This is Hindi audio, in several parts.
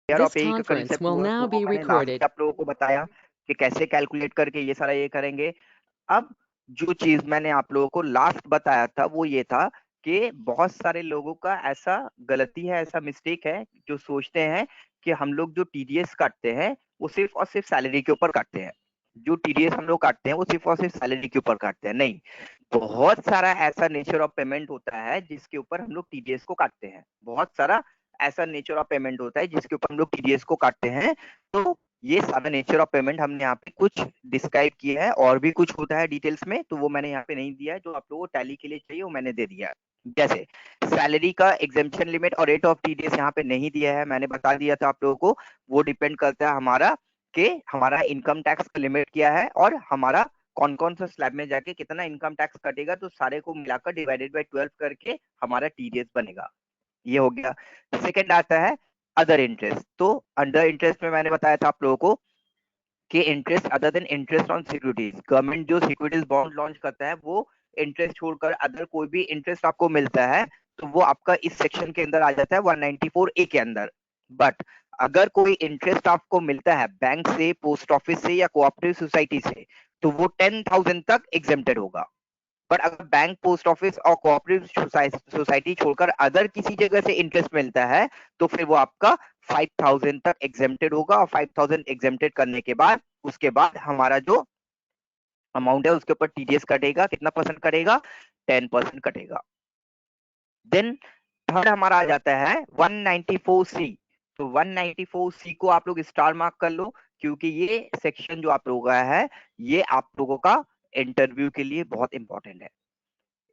शेयर This ऑफ ए का conference कंसेप्ट will वो now be मैंने लास्ट recorded. आप लोगों को बताया कि कैसे कैलकुलेट करके ये सारा ये करेंगे। अब जो चीज मैंने आप लोगों को लास्ट बताया था वो ये था कि बहुत सारे लोगों का ऐसा गलती है, ऐसा मिस्टेक है, जो सोचते हैं कि हम लोग जो टीडीएस काटते हैं वो सिर्फ और सिर्फ सैलरी के ऊपर काटते हैं। जो टीडीएस हम लोग काटते हैं वो सिर्फ और सिर्फ सैलरी के ऊपर काटते हैं, नहीं। बहुत सारा ऐसा नेचर ऑफ पेमेंट होता है जिसके ऊपर हम लोग टीडीएस को काटते हैं। बहुत सारा ऐसा नेचर ऑफ पेमेंट होता है जिसके ऊपर हम लोग टीडीएस को काटते हैं। तो ये सारा नेचर ऑफ पेमेंट हमने यहाँ पे कुछ डिस्क्राइब किया है, और भी कुछ होता है डिटेल्स में, तो वो मैंने यहाँ पे नहीं दिया है। जो आप लोगों को टैली के लिए चाहिए वो मैंने दे दिया है। जैसे सैलरी का एग्जेम्पशन लिमिट और रेट ऑफ टीडीएस यहाँ पे नहीं दिया है, मैंने बता दिया था आप लोगों को। वो डिपेंड करता है हमारा कि हमारा इनकम टैक्स का लिमिट क्या है और हमारा कौन कौन सा स्लैब में जाके कितना इनकम टैक्स कटेगा, तो सारे को मिलाकर डिवाइडेड बाय 12 करके हमारा टीडीएस बनेगा। ये हो गया। सेकंड आता है अदर इंटरेस्ट। तो अंडर इंटरेस्ट में मैंने बताया था आप लोगों को कि interest other than interest on securities, government जो सिक्योरिटीज बॉन्ड लॉन्च करता है वो इंटरेस्ट छोड़कर अदर कोई भी इंटरेस्ट आपको मिलता है तो वो आपका इस सेक्शन के अंदर आ जाता है 194A के अंदर। बट अगर कोई इंटरेस्ट आपको मिलता है बैंक से, पोस्ट ऑफिस से या कोऑपरेटिव सोसाइटी से, तो वो 10,000 तक एग्जेम्प्टेड होगा। बट अगर बैंक, पोस्ट ऑफिस और कोऑपरेटिव सोसाइटी छोड़कर अदर किसी जगह से इंटरेस्ट मिलता है तो फिर वो आपका 5,000 तक एग्जेम्प्टेड होगा। और 5,000 एग्जेम्प्टेड करने के बाद उसके बाद हमारा जो अमाउंट है उसके ऊपर टीडीएस कटेगा। कितना परसेंट कटेगा? 10% कटेगा। देन थर्ड हमारा आ जाता है 194C। तो 194C को आप लोग स्टार मार्क कर लो, क्योंकि ये सेक्शन जो आप लोगों का है ये आप लोगों का इंटरव्यू के लिए बहुत इंपॉर्टेंट है।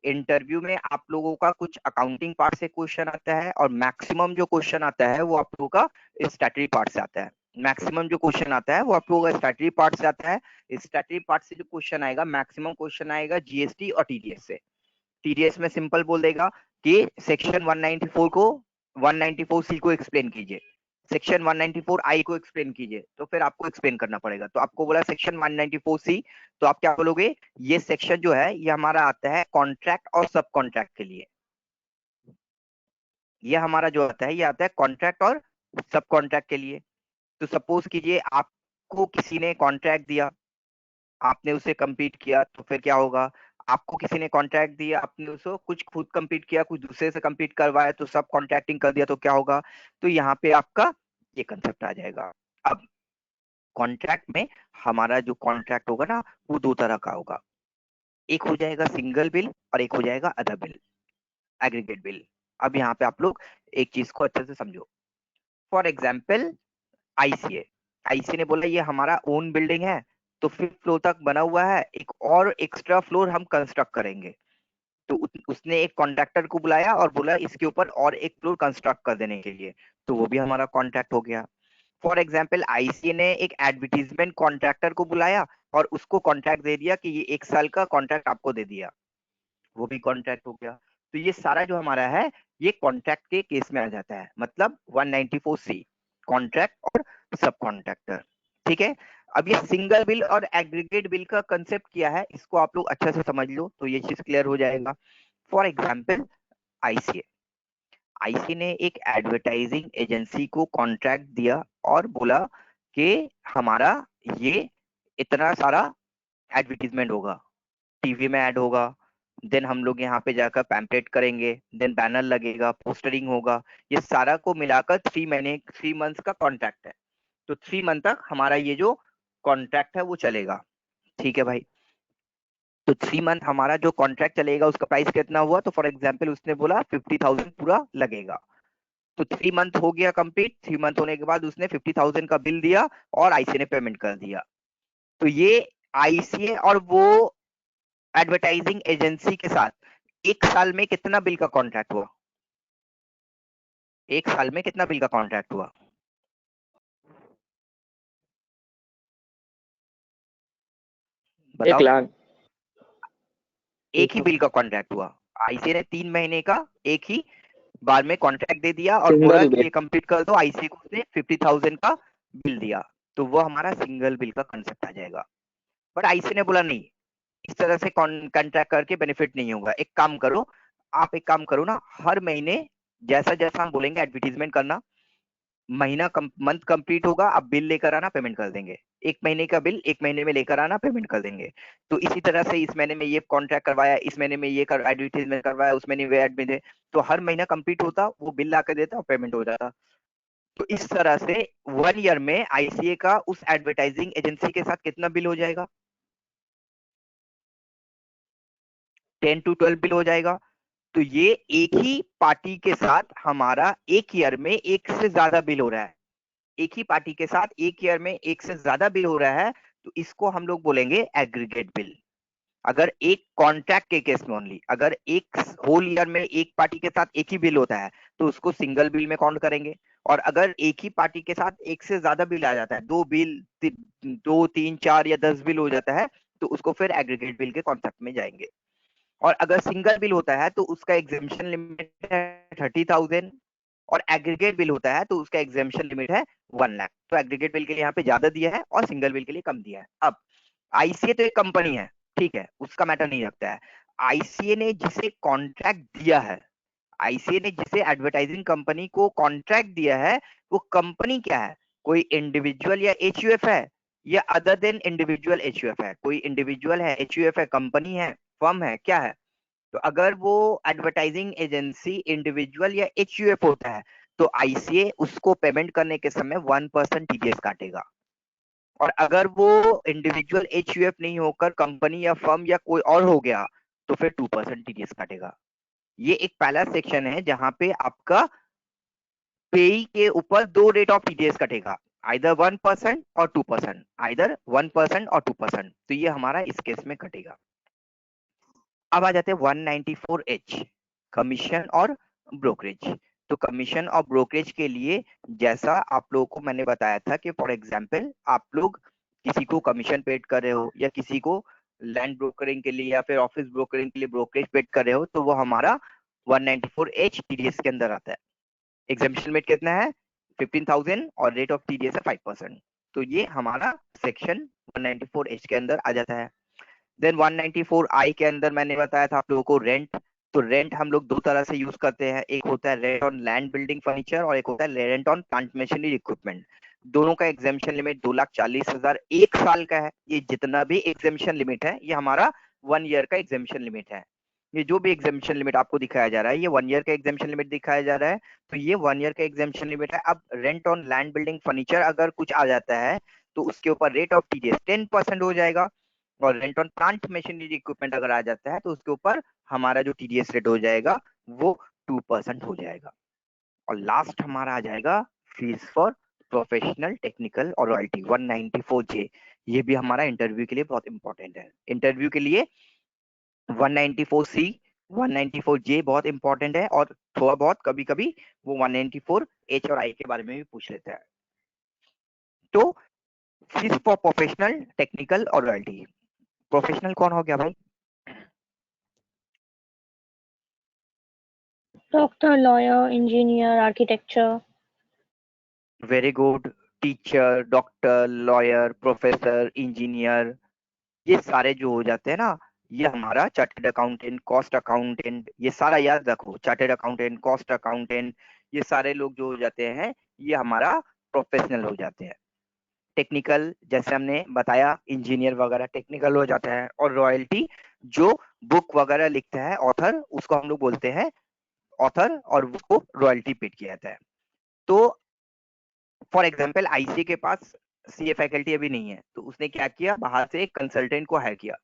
इंटरव्यू में आप लोगों का कुछ अकाउंटिंग पार्ट से क्वेश्चन आता है और मैक्सिमम जो क्वेश्चन आता है वो आप लोगों का स्टैट्यूटरी पार्ट से आता है। मैक्सिमम जो क्वेश्चन आता है वो आप लोगों का स्टैट्यूटरी पार्ट से आता है। स्टैट्यूटरी पार्ट से जो क्वेश्चन आएगा, मैक्सिमम क्वेश्चन आएगा जीएसटी और टीडीएस से। टीडीएस में सिंपल बोल देगा कि सेक्शन 194 को 194C को एक्सप्लेन कीजिए, सेक्शन 194I को एक्सप्लेन कीजिए, तो फिर आपको एक्सप्लेन करना पड़ेगा। तो आपको बोला सेक्शन 194C, तो आप क्या बोलोगे? ये सेक्शन जो है ये हमारा आता है कॉन्ट्रैक्ट और सब कॉन्ट्रैक्ट के लिए। ये हमारा जो आता है ये आता है कॉन्ट्रैक्ट और सब कॉन्ट्रैक्ट के लिए। तो सपोज कीजिए आपको किसी ने कॉन्ट्रैक्ट दिया, आपने उसे कंप्लीट किया, तो फिर क्या होगा? आपको किसी ने कॉन्ट्रैक्ट दिया, आपने उसको कुछ खुद कंप्लीट किया, कुछ दूसरे से कंप्लीट करवाया, तो सब कॉन्ट्रैक्टिंग कर दिया, तो क्या होगा? तो यहाँ पे आपका ये कंसेप्ट आ जाएगा। अब कॉन्ट्रैक्ट में हमारा जो कॉन्ट्रैक्ट होगा ना वो दो तरह का होगा। एक हो जाएगा सिंगल बिल और एक हो जाएगा अदर बिल, एग्रीगेट बिल। अब यहाँ पे आप लोग एक चीज को अच्छे से समझो। फॉर एग्जाम्पल आईसीए, आईसीए ने बोला ये हमारा ओन बिल्डिंग है, तो 5th फ्लोर तक बना हुआ है, एक और एक्स्ट्रा फ्लोर हम कंस्ट्रक्ट करेंगे। तो उसने एक कॉन्ट्रैक्टर को बुलाया और बोला इसके ऊपर और एक फ्लोर कंस्ट्रक्ट कर देने के लिए, तो वो भी हमारा कॉन्ट्रैक्ट हो गया। फॉर एग्जाम्पल आईसीए ने एक एडवर्टीजमेंट कॉन्ट्रैक्टर को बुलाया और उसको कॉन्ट्रैक्ट दे दिया कि ये 1 साल का कॉन्ट्रैक्ट आपको दे दिया, वो भी कॉन्ट्रैक्ट हो गया। तो ये सारा जो हमारा है ये कॉन्ट्रैक्ट के केस में आ जाता है, मतलब 194C, कॉन्ट्रैक्ट और सब कॉन्ट्रैक्टर। ठीक है। अब ये सिंगल बिल और एग्रीगेट बिल का कंसेप्ट क्या है इसको आप लोग अच्छे से समझ लो तो ये चीज क्लियर हो जाएगा। फॉर एग्जाम्पल आईसीए, आईसी ने एक एडवर्टाइजिंग एजेंसी को कॉन्ट्रैक्ट दिया और बोला कि हमारा ये इतना सारा एडवर्टीजमेंट होगा, टीवी में ऐड होगा, देन हम लोग यहाँ पे जाकर पैम्पलेट करेंगे, देन बैनर लगेगा, पोस्टरिंग होगा। ये सारा को मिलाकर 3 महीने 3 मंथ्स का कॉन्ट्रैक्ट है। तो 3 मंथ तक हमारा ये जो कॉन्ट्रैक्ट है वो चलेगा। ठीक है भाई। तो 3 मंथ हमारा जो कॉन्ट्रैक्ट चलेगा उसका प्राइस कितना हुआ? तो फॉर एग्जाम्पल उसने बोला 50,000 पूरा लगेगा। तो 3 मंथ हो गया कंप्लीट। 3 मंथ होने के बाद उसने 50,000 का बिल दिया और आईसीए ने पेमेंट कर दिया। तो ये आईसीए और वो एडवर्टाइजिंग एजेंसी के साथ 1 साल में कितना बिल का कॉन्ट्रैक्ट हुआ? 1 साल में कितना बिल का कॉन्ट्रैक्ट हुआ? बताओ। 1 लाख। एक ही बिल का कॉन्ट्रैक्ट हुआ। आईसीए ने 3 महीने का एक ही बार में कॉन्ट्रैक्ट दे दिया और बोला सिंगल कि बिल। ये कंप्लीट कर दो। आईसीए को उसने 50,000 का बिल दिया, तो वो हमारा सिंगल बिल का कंसेप्ट आ जाएगा। बट आईसीए ने बोला नहीं, इस तरह से कॉन्ट्रैक्ट करके बेनिफिट नहीं होगा। एक काम करो, आप एक काम करो ना, हर महीने जैसा जैसा हम बोलेंगे एडवर्टीजमेंट करना, महीना मंथ कंप्लीट होगा, अब बिल लेकर आना, पेमेंट कर देंगे। एक महीने का बिल एक महीने में लेकर आना, पेमेंट कर देंगे। तो इसी तरह से इस महीने में ये कॉन्ट्रैक्ट करवाया, इस महीने में ये एडवर्टीजमेंट करवाया, उस महीने में एडमिट है, तो हर महीना कंप्लीट होता, वो बिल ला कर देता और पेमेंट हो जाता। तो इस तरह से 1 ईयर में आईसीए का उस एडवर्टाइजिंग एजेंसी के साथ कितना बिल हो जाएगा? 10 to 12 बिल हो जाएगा। तो ये एक ही पार्टी के साथ हमारा एक ईयर में एक से ज्यादा बिल हो रहा है। एक ही पार्टी के साथ एक ईयर में एक से ज्यादा बिल हो रहा है, तो इसको हम लोग बोलेंगे एग्रीगेट बिल। अगर एक कॉन्ट्रैक्ट के केस में ओनली, अगर एक होल ईयर में एक पार्टी के साथ एक ही बिल होता है, तो उसको सिंगल बिल में काउंट करेंगे। और अगर एक ही पार्टी के साथ एक से ज्यादा बिल आ जाता है, 2 बिल, 2, 3, 4 या 10 बिल हो जाता है, तो उसको फिर एग्रीगेट बिल के कॉन्सेप्ट में जाएंगे। और अगर सिंगल बिल होता है तो उसका एग्जेम्पशन लिमिट है 30,000, और एग्रीगेट बिल होता है तो उसका एग्जेम्पशन लिमिट है 1 लाख। तो एग्रीगेट बिल के लिए यहाँ पे ज्यादा दिया है और सिंगल बिल के लिए कम दिया है। अब आईसीए तो एक कंपनी है, ठीक है, उसका मैटर नहीं रखता है। आईसीए ने जिसे कॉन्ट्रैक्ट दिया है, आईसीए ने जिसे एडवर्टाइजिंग कंपनी को कॉन्ट्रैक्ट दिया है, वो कंपनी क्या है? कोई इंडिविजुअल या एचयूएफ है, या अदर देन इंडिविजुअल एचयूएफ है? कोई इंडिविजुअल है, एचयूएफ है, कंपनी है, फर्म है, क्या है? तो अगर वो एडवर्टाइजिंग एजेंसी इंडिविजुअल या एचयूएफ होता है, तो आईसीए उसको पेमेंट करने के समय 1% टीडीएस काटेगा। और अगर वो इंडिविजुअल एचयूएफ नहीं होकर कंपनी या फर्म या कोई और हो गया, तो फिर 2% टीडीएस काटेगा। ये एक पहला सेक्शन है जहां पे आपका पेई के ऊपर दो रेट ऑफ टीडीएस कटेगा, आइदर 1% और 2%, आइदर 1% और 2%। तो ये हमारा इस केस में कटेगा। अब आ जाते हैं 194H, कमीशन और ब्रोकरेज। तो कमीशन और ब्रोकरेज के लिए जैसा आप लोगों को मैंने बताया था कि फॉर एग्जांपल आप लोग किसी को कमीशन पेड कर रहे हो, या किसी को लैंड ब्रोकरिंग के लिए या फिर ऑफिस ब्रोकरिंग के लिए ब्रोकरेज पेड कर रहे हो, तो वो हमारा 194H टीडीएस के अंदर आता है। एग्जामिशन लिमिट कितना है? 15,000, और रेट ऑफ टीडीएस है 5%। तो ये हमारा सेक्शन 194H के अंदर आ जाता है। देन 194I के अंदर मैंने बताया था आप लोगों को रेंट। तो रेंट हम लोग दो तरह से यूज करते हैं, एक होता है rent on land building furniture, और एक होता है rent on plant machinery equipment. दोनों का एग्जामिशन लिमिट 2,40,000 एक साल का है। ये जितना भी एग्जामिशन लिमिट है, ये हमारा 1 ईयर का एग्जामिशन लिमिट है। ये जो भी एग्जामिशन लिमिट आपको दिखाया जा रहा है, ये 1 ईयर का एग्जामिशन लिमिट दिखाया जा रहा है। तो ये 1 ईयर का एग्जामिशन लिमिट है। अब rent on land building furniture अगर कुछ आ जाता है, तो उसके ऊपर रेट ऑफ टीडीएस 10% हो जाएगा। और rent on plant machinery equipment अगर आ जाता है, तो उसके ऊपर हमारा जो टीडीएस रेट हो जाएगा वो 2% हो जाएगा। और लास्ट हमारा आ जाएगा फीस फॉर प्रोफेशनल टेक्निकल और रॉयल्टी 194J। ये भी हमारा इंटरव्यू के लिए बहुत इंपॉर्टेंट है। इंटरव्यू के लिए 194C, 194J बहुत इंपॉर्टेंट है, और थोड़ा बहुत कभी कभी वो 194H और I के बारे में भी पूछ लेता है। तो फीस फॉर प्रोफेशनल टेक्निकल और रॉयल्टी। प्रोफेशनल कौन हो गया भाई? Doctor, lawyer, engineer, architecture. Very good. Teacher, doctor, lawyer, professor, engineer, ये सारे जो हो जाते हैं ना, ये हमारा चार्टेड अकाउंटेंट, कॉस्ट अकाउंटेंट, ये सारा याद रखो। चार्टेड अकाउंटेंट, कॉस्ट अकाउंटेंट, ये सारे लोग जो हो जाते हैं, ये हमारा प्रोफेशनल हो जाते हैं। टेक्निकल जैसे हमने बताया, इंजीनियर वगैरह टेक्निकल हो जाता है। और रॉयल्टी जो बुक वगैरह लिखता है ऑथर, उसको हम लोग बोलते हैं ऑथर, और उसको रॉयल्टी पेड किया जाता है। तो फॉर एग्जाम्पल आईसी के पास सीए फैकल्टी अभी नहीं है, तो उसने क्या किया, बाहर से एक कंसल्टेंट को हायर किया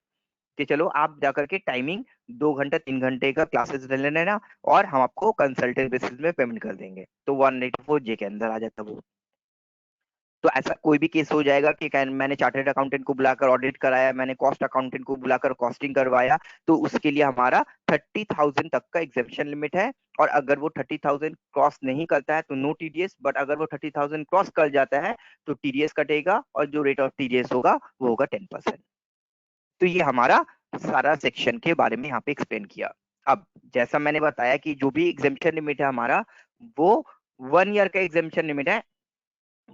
कि चलो आप जाकर के टाइमिंग 2 घंटे 3 घंटे का क्लासेस ले लेना, और हम आपको कंसल्टेंट बेसिस में पेमेंट कर देंगे। तो 184J के अंदर आ जाता वो। तो ऐसा कोई भी केस हो जाएगा कि मैंने चार्टर्ड अकाउंटेंट को बुलाकर ऑडिट कराया, मैंने कॉस्ट अकाउंटेंट को बुलाकर कॉस्टिंग करवाया, तो उसके लिए हमारा 30,000 तक का एग्जेम्पशन लिमिट है। और अगर वो 30,000 क्रॉस नहीं करता है तो नो टीडीएस, बट अगर वो 30,000 क्रॉस कर जाता है तो टीडीएस कटेगा, और जो रेट ऑफ टीडीएस होगा वो होगा 10%। तो ये हमारा सारा सेक्शन के बारे में यहाँ पे एक्सप्लेन किया। अब जैसा मैंने बताया कि जो भी एग्जेम्पशन लिमिट है हमारा, वो 1 ईयर का एग्जेम्पशन लिमिट है।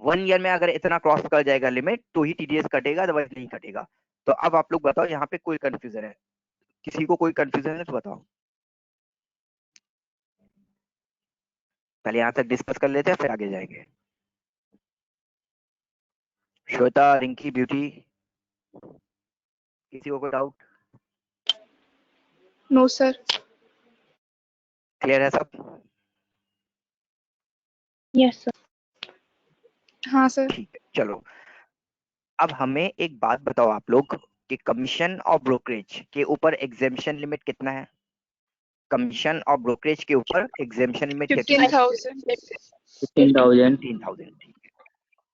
1 ईयर में अगर इतना क्रॉस कर जाएगा लिमिट, तो ही टीडीएस कटेगा, अदरवाइज नहीं कटेगा। तो अब आप लोग बताओ, यहाँ पे कोई कंफ्यूजन है? किसी को कोई कंफ्यूजन है तो बताओ। पहले यहाँ तक डिस्कस कर लेते हैं, फिर आगे जाएंगे। श्वेता, रिंकी, ब्यूटी, किसी को कोई डाउट? No sir. क्लियर है सब? Yes sir. हाँ सर। ठीक है, चलो अब हमें एक बात बताओ आप लोग कि कमीशन और ब्रोकरेज के ऊपर एग्जेम्पशन लिमिट कितना है? कमीशन और ब्रोकरेज के ऊपर एग्जेम्पशन लिमिट कितना है? 15,000। 15,000। 15,000।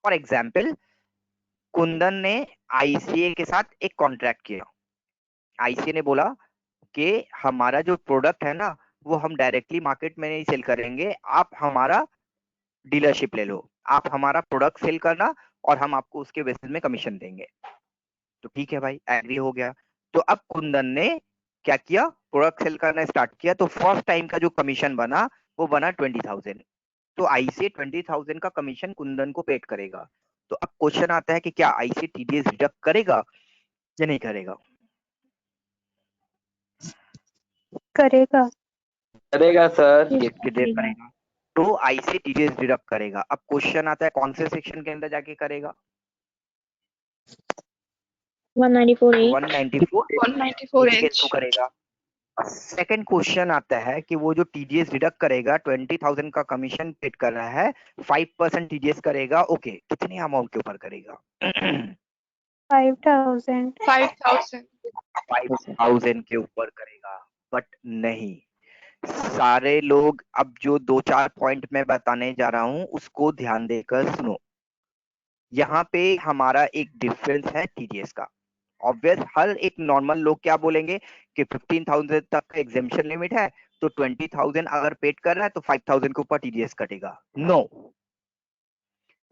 फॉर एग्जाम्पल, कुंदन ने आईसीए के साथ एक कॉन्ट्रैक्ट किया। आईसीए ने बोला कि हमारा जो प्रोडक्ट है ना वो हम डायरेक्टली मार्केट में नहीं सेल करेंगे, आप हमारा डीलरशिप ले लो, आप हमारा प्रोडक्ट सेल करना और हम आपको उसके बेसिस में कमीशन देंगे। तो ठीक है भाई, एग्री हो गया। तो अब कुंदन ने क्या किया, प्रोडक्ट सेल करना स्टार्ट किया। तो फर्स्ट टाइम का जो कमीशन बना वो बना 20,000। तो आईसी 20,000 का कमीशन कुंदन को पेड करेगा। तो अब क्वेश्चन आता है कि क्या आईसी टीडीएस डिडक्ट करेगा या नहीं करेगा? करेगा। करेगा सर। ये करेगा। तो आईसी टीडीएस डिडक्ट करेगा। अब क्वेश्चन आता है कौन से सेक्शन के अंदर जाके करेगा? 194A। 194 के एच। थ्रू करेगा। सेकंड क्वेश्चन आता है कि वो जो टीडीएस डिडक्ट करेगा, 20,000 का कमीशन पेड कर रहा है, 5% टीडीएस करेगा। ओके, कितने अमाउंट के ऊपर करेगा? 5,000। 5,000। 5,000 के ऊपर करेगा। बट नहीं, सारे लोग अब जो 2-4 पॉइंट मैं बताने जा रहा हूं उसको ध्यान देकर सुनो। यहाँ पे हमारा एक डिफरेंस है टीडीएस का। ऑब्वियस, हर एक नॉर्मल लोग क्या बोलेंगे कि 15,000 तक का एग्जेम्पशन लिमिट है, तो 20,000 अगर पेड कर रहा है तो 5,000 के ऊपर टीडीएस कटेगा। नो,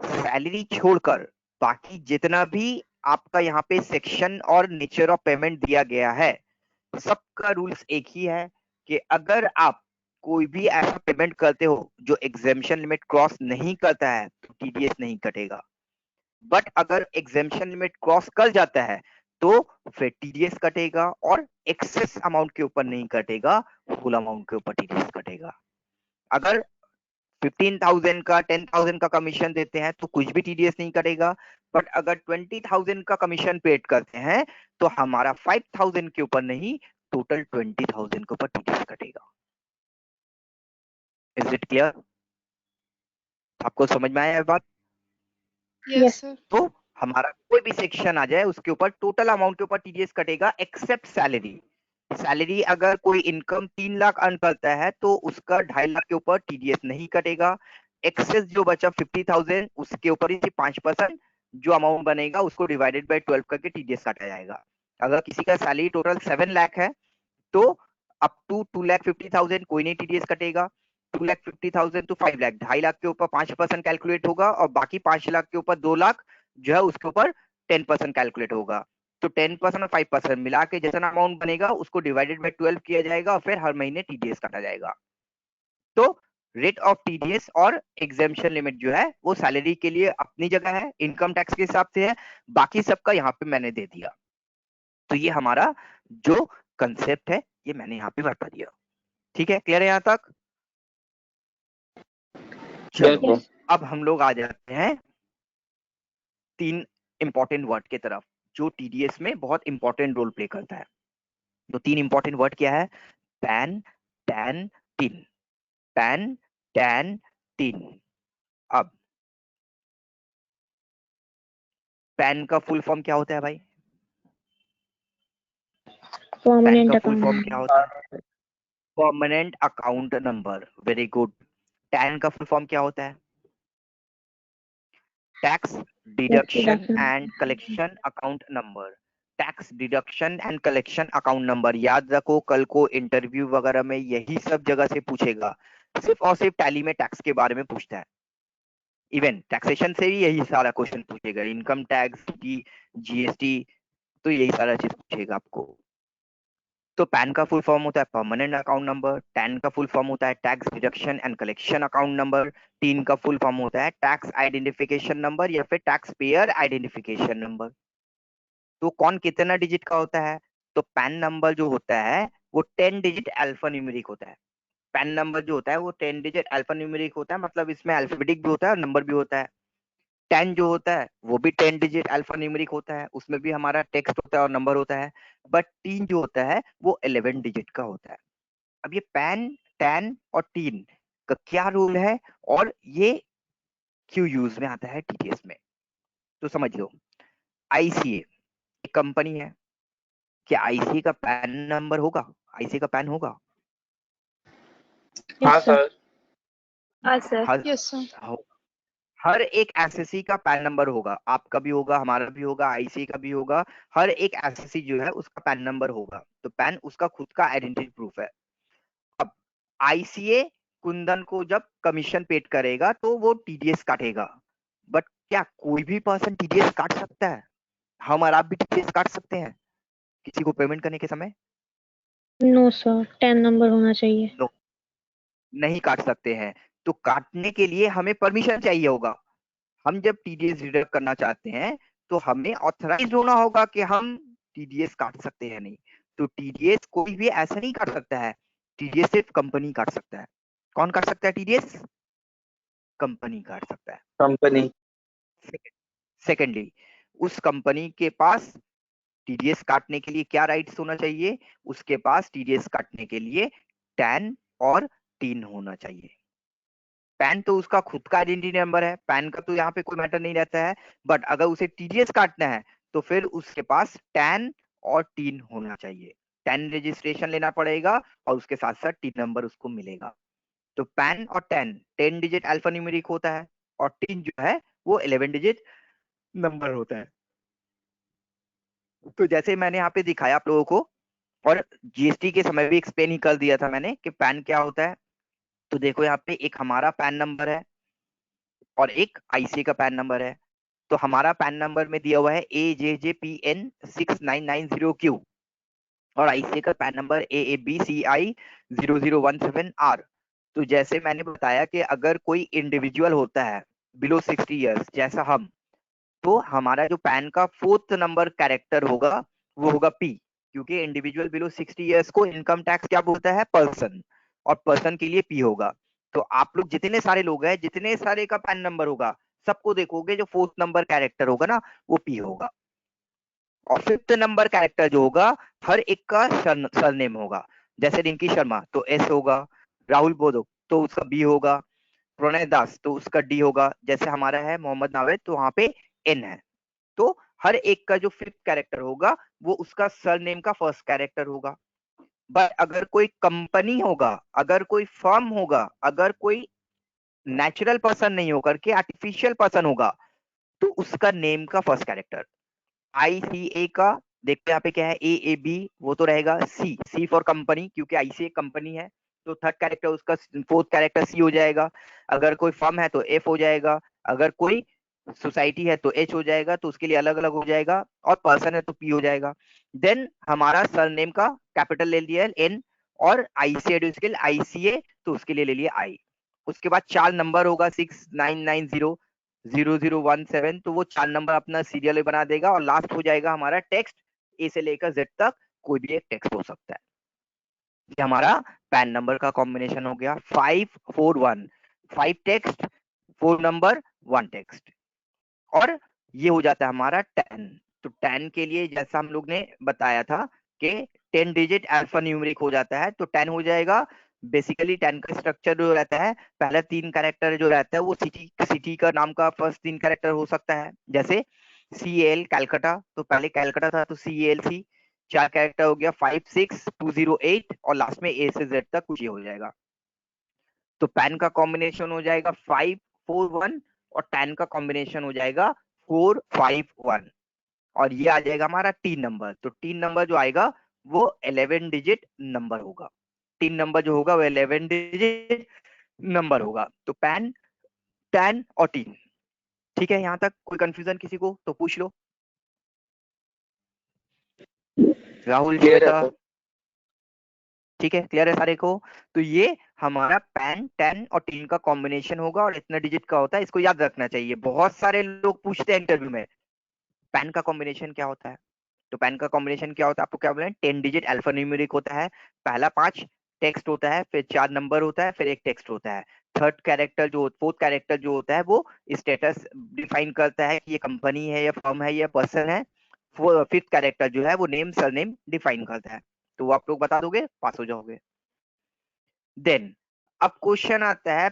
सैलरी छोड़कर बाकी जितना भी आपका यहाँ पे सेक्शन और नेचर ऑफ पेमेंट दिया गया है, सबका रूल्स एक ही है कि अगर आप कोई भी ऐसा पेमेंट करते हो जो एग्जेम्पशन लिमिट क्रॉस नहीं करता है तो टीडीएस नहीं कटेगा। बट अगर एग्जेम्पशन लिमिट क्रॉस कर जाता है तो फिर टीडीएस कटेगा, और एक्सेस अमाउंट के ऊपर नहीं कटेगा, फुल अमाउंट के ऊपर टीडीएस कटेगा। अगर 15,000 का 10,000 का कमीशन देते हैं तो कुछ भी टीडीएस नहीं कटेगा। बट अगर 20,000 का कमीशन पेड करते हैं तो हमारा 5,000 के ऊपर नहीं, टोटल 20,000 के ऊपर टीडीएस कटेगा। Is it clear? आपको समझ में आया ये बात? Yes sir. तो हमारा कोई भी सेक्शन आ जाए उसके ऊपर टोटल अमाउंट के ऊपर टीडीएस कटेगा, एक्सेप्ट सैलरी। सैलरी अगर कोई इनकम 3 लाख अर्न करता है तो उसका 2.5 लाख के ऊपर टीडीएस नहीं कटेगा। एक्सेस जो बचा 50,000 उसके ऊपर ही 5% जो अमाउंट बनेगा उसको डिवाइडेड बाय 12 करके टीडीएस काटा जाएगा। अगर किसी का सैलरी टोटल 7 लाख है तो अप टू 2,50,000 कोई नहीं टीडीएस कटेगा। 2,50,000 टू 5 लाख, 2.5 लाख के ऊपर 5% कैलकुलेट होगा, और बाकी 5 लाख के ऊपर 2 लाख जो है उसके ऊपर 10% कैलकुलेट होगा। तो 10% और 5% मिला के जितना अमाउंट बनेगा उसको डिवाइडेड बाय 12 किया जाएगा और फिर हर महीने टीडीएस काटा जाएगा। तो रेट ऑफ टीडीएस और एग्जेम्पशन लिमिट जो है वो सैलरी के लिए अपनी जगह है, इनकम टैक्स के हिसाब से है, बाकी सबका यहाँ पे मैंने दे दिया। तो ये हमारा जो कंसेप्ट है ये मैंने यहाँ पे बता दिया। ठीक है, क्लियर है यहाँ तक? चलो Yes. अब हम लोग आ जाते हैं 3 इंपॉर्टेंट वर्ड के तरफ जो टीडीएस में बहुत इंपॉर्टेंट रोल प्ले करता है। तो 3 इंपॉर्टेंट वर्ड क्या है? Pan, tan, tin. Pan, tan, tin. अब पैन का फुल फॉर्म क्या होता है भाई? पैन Permanent का फुल account फॉर्म क्या number. होता है? Permanent account number. Very good. Tan का फुल फॉर्म क्या होता है? Tax deduction deduction. And collection account number. Tax deduction and collection account number याद रखो, कल को इंटरव्यू वगैरह में यही सब जगह से पूछेगा। सिर्फ और सिर्फ टैली में टैक्स के बारे में पूछता है। इवन टैक्सेशन से भी यही सारा क्वेश्चन पूछेगा, इनकम टैक्स की, जीएसटी, तो यही सारा चीज पूछेगा आपको। तो पैन का फुल फॉर्म होता है परमानेंट अकाउंट नंबर, टैन का फुल फॉर्म होता है tax deduction and collection account number, tin का फुल फॉर्म होता है टैक्स आइडेंटिफिकेशन नंबर या फिर टैक्स पेयर आइडेंटिफिकेशन नंबर। तो कौन कितना डिजिट का होता है? तो पैन नंबर जो होता है वो 10 डिजिट अल्फा न्यूमेरिक होता है। पैन नंबर जो होता है वो 10 डिजिट अल्फा न्यूमेरिक होता है, मतलब इसमें अल्फाबेटिक भी होता है और नंबर भी होता है। 10 जो होता है वो भी 10 डिजिट अल्फा न्यूमेरिक होता है, उसमें भी हमारा टेक्स्ट होता है और नंबर होता है, बट 3 जो होता है वो 11 डिजिट का होता है। अब ये पैन, टैन और टीन का क्या रूल है और ये क्यों यूज में आता है टीटीएस में, तो समझ लो। आईसीए एक कंपनी है, क्या आईसीए का पैन नंबर होगा, आईसीए का पैन होगा? हाँ Yes, sir. सर। हाँ सर. हर Yes, sir. हर एक एसएससी का पैन नंबर होगा, आपका भी होगा, हमारा भी होगा, आईसीए का भी होगा। हर एक एसएससी जो है उसका पैन नंबर होगा, तो पैन उसका खुद का आइडेंटिटी प्रूफ है। अब आईसीए कुंदन को जब कमीशन पेड करेगा तो वो टीडीएस काटेगा, बट क्या कोई भी पर्सन टीडीएस काट सकता है? हम और आप भी टीडीएस काट सकते हैं किसी को पेमेंट करने के समय? No, sir. 10 नंबर होना चाहिए. नो, नहीं काट सकते हैं। तो काटने के लिए हमें परमिशन चाहिए होगा। हम जब टीडीएस डिडक्ट करना चाहते हैं तो हमें ऑथराइज होना होगा कि हम टीडीएस काट सकते हैं नहीं। तो टीडीएस कोई भी ऐसा नहीं काट सकता है, टीडीएस सिर्फ कंपनी काट सकता है। कौन काट सकता है टीडीएस? कंपनी काट सकता है। कंपनी। सेकेंडली, उस कंपनी के पास टीडीएस काटने के लिए क्या राइट्स होना चाहिए? उसके पास टीडीएस काटने के लिए टैन और टीन होना चाहिए। पैन तो उसका खुद का आइडेंटिटी नंबर है, पैन का तो यहाँ पे कोई मैटर नहीं रहता है, बट अगर उसे टीडीएस काटना है तो फिर उसके पास टैन और टीन होना चाहिए। टैन रजिस्ट्रेशन लेना पड़ेगा और उसके साथ साथ टीन नंबर उसको मिलेगा। तो पैन और टैन 10 डिजिट अल्फा न्यूमेरिक होता है और टीन जो है वो 11 डिजिट नंबर होता है। तो जैसे मैंने यहाँ पे दिखाया आप लोगों को, और जीएसटी के समय भी एक्सप्लेन ही कर दिया था मैंने कि पैन क्या होता है। तो देखो यहाँ पे एक हमारा पैन नंबर है और एक आईसी का पैन नंबर है। तो हमारा पैन नंबर में दिया हुआ है AJJPN 6990Q और आईसी का पैन नंबर AABCI 0017R। तो जैसे मैंने बताया कि अगर कोई इंडिविजुअल होता है बिलो 60 इयर्स जैसा हम, तो हमारा जो पैन का 4th नंबर कैरेक्टर होगा वो होगा P, क्योंकि इंडिविजुअल बिलो 60 इयर्स को इनकम टैक्स क्या बोलता है? पर्सन, और पर्सन के लिए P होगा। तो आप लोग जितने सारे लोग हैं, जितने सारे का पैन नंबर होगा, सबको देखोगे जो 4th नंबर कैरेक्टर होगा ना वो P होगा। और 5th नंबर कैरेक्टर जो होगा हर एक का सरनेम होगा। जैसे रिंकी शर्मा तो S होगा, राहुल बोधो तो उसका B होगा, प्रणय दास तो उसका D होगा, जैसे हमारा है मोहम्मद नावेद तो वहां पे N है। तो हर एक का जो 5th कैरेक्टर होगा वो उसका सरनेम का फर्स्ट कैरेक्टर होगा। बट अगर कोई कंपनी होगा, अगर कोई फर्म होगा, अगर कोई नेचुरल पर्सन नहीं होकर के आर्टिफिशियल पर्सन होगा, तो उसका नेम का फर्स्ट कैरेक्टर। आईसीए का देखते हैं यहाँ पे क्या है, AAB वो तो रहेगा C फॉर कंपनी, क्योंकि आईसीए कंपनी है तो 3rd कैरेक्टर उसका 4th कैरेक्टर C हो जाएगा। अगर कोई फर्म है तो F हो जाएगा, अगर कोई सोसाइटी है तो H हो जाएगा, तो उसके लिए अलग अलग हो जाएगा, और पर्सन है तो P हो जाएगा। देन हमारा सरनेम का कैपिटल ले लिया N, और आईसीए आईसीए तो उसके लिए ले लिया I। उसके बाद 4 नंबर होगा 69900017, तो वो 4 नंबर अपना सीरियल बना देगा, और लास्ट हो जाएगा हमारा टेक्स्ट ए से लेकर जेड तक, कोई भी एक टेक्स्ट हो सकता है। ये हमारा पैन नंबर का कॉम्बिनेशन हो गया 541, 5 टेक्स्ट, 4 नंबर, 1 टेक्स्ट, और ये हो जाता है हमारा 10। तो 10 के लिए जैसा हम लोग ने बताया था कि 10 डिजिट अल्फा न्यूमेरिक हो जाता है, तो 10 हो जाएगा। बेसिकली 10 का स्ट्रक्चर जो रहता है, पहला 3 कैरेक्टर जो रहता है वो सिटी का नाम का फर्स्ट 3 कैरेक्टर हो सकता है। जैसे CL कैलकाटा, तो पहले कैलकाटा था तो CALC, 4 कैरेक्टर हो गया 56208, और लास्ट में A से Z तक कुछ ये हो जाएगा। तो पैन का कॉम्बिनेशन हो जाएगा 541 और 10 का कॉम्बिनेशन हो जाएगा 451, और ये आ जाएगा हमारा 3 नंबर। तो 3 नंबर जो आएगा वो 11 डिजिट नंबर होगा। 3 नंबर जो होगा वो 11 डिजिट नंबर होगा। तो पैन, 10 और 3, ठीक है? यहाँ तक कोई कंफ्यूजन किसी को तो पूछ लो। राहुल, क्लियर है श्वेता, सर। ठीक है, क्लियर है सारे को? तो ये हमारा पैन, 10 और 3 का कॉम्बिनेशन होगा, और इतना डिजिट का होता है, इसको याद रखना चाहिए। बहुत सारे लोग पूछते हैं इंटरव्यू में पैन का कॉम्बिनेशन क्या होता है। तो पैन का कॉम्बिनेशन क्या होता है, आपको क्या बोला है? 10 डिजिट अल्फा न्यूमेरिक होता है, पहला 5 टेक्स्ट होता है, फिर 4 नंबर होता है, फिर एक टेक्स्ट होता है। फोर्थ कैरेक्टर जो होता है वो स्टेटस डिफाइन करता है कि ये कंपनी है या फर्म है या पर्सन है। फिफ्थ कैरेक्टर जो है वो नेम सरनेम डिफाइन करता है। तो वो आप लोग बता दोगे, पास हो जाओगे। देन अब क्वेश्चन आता है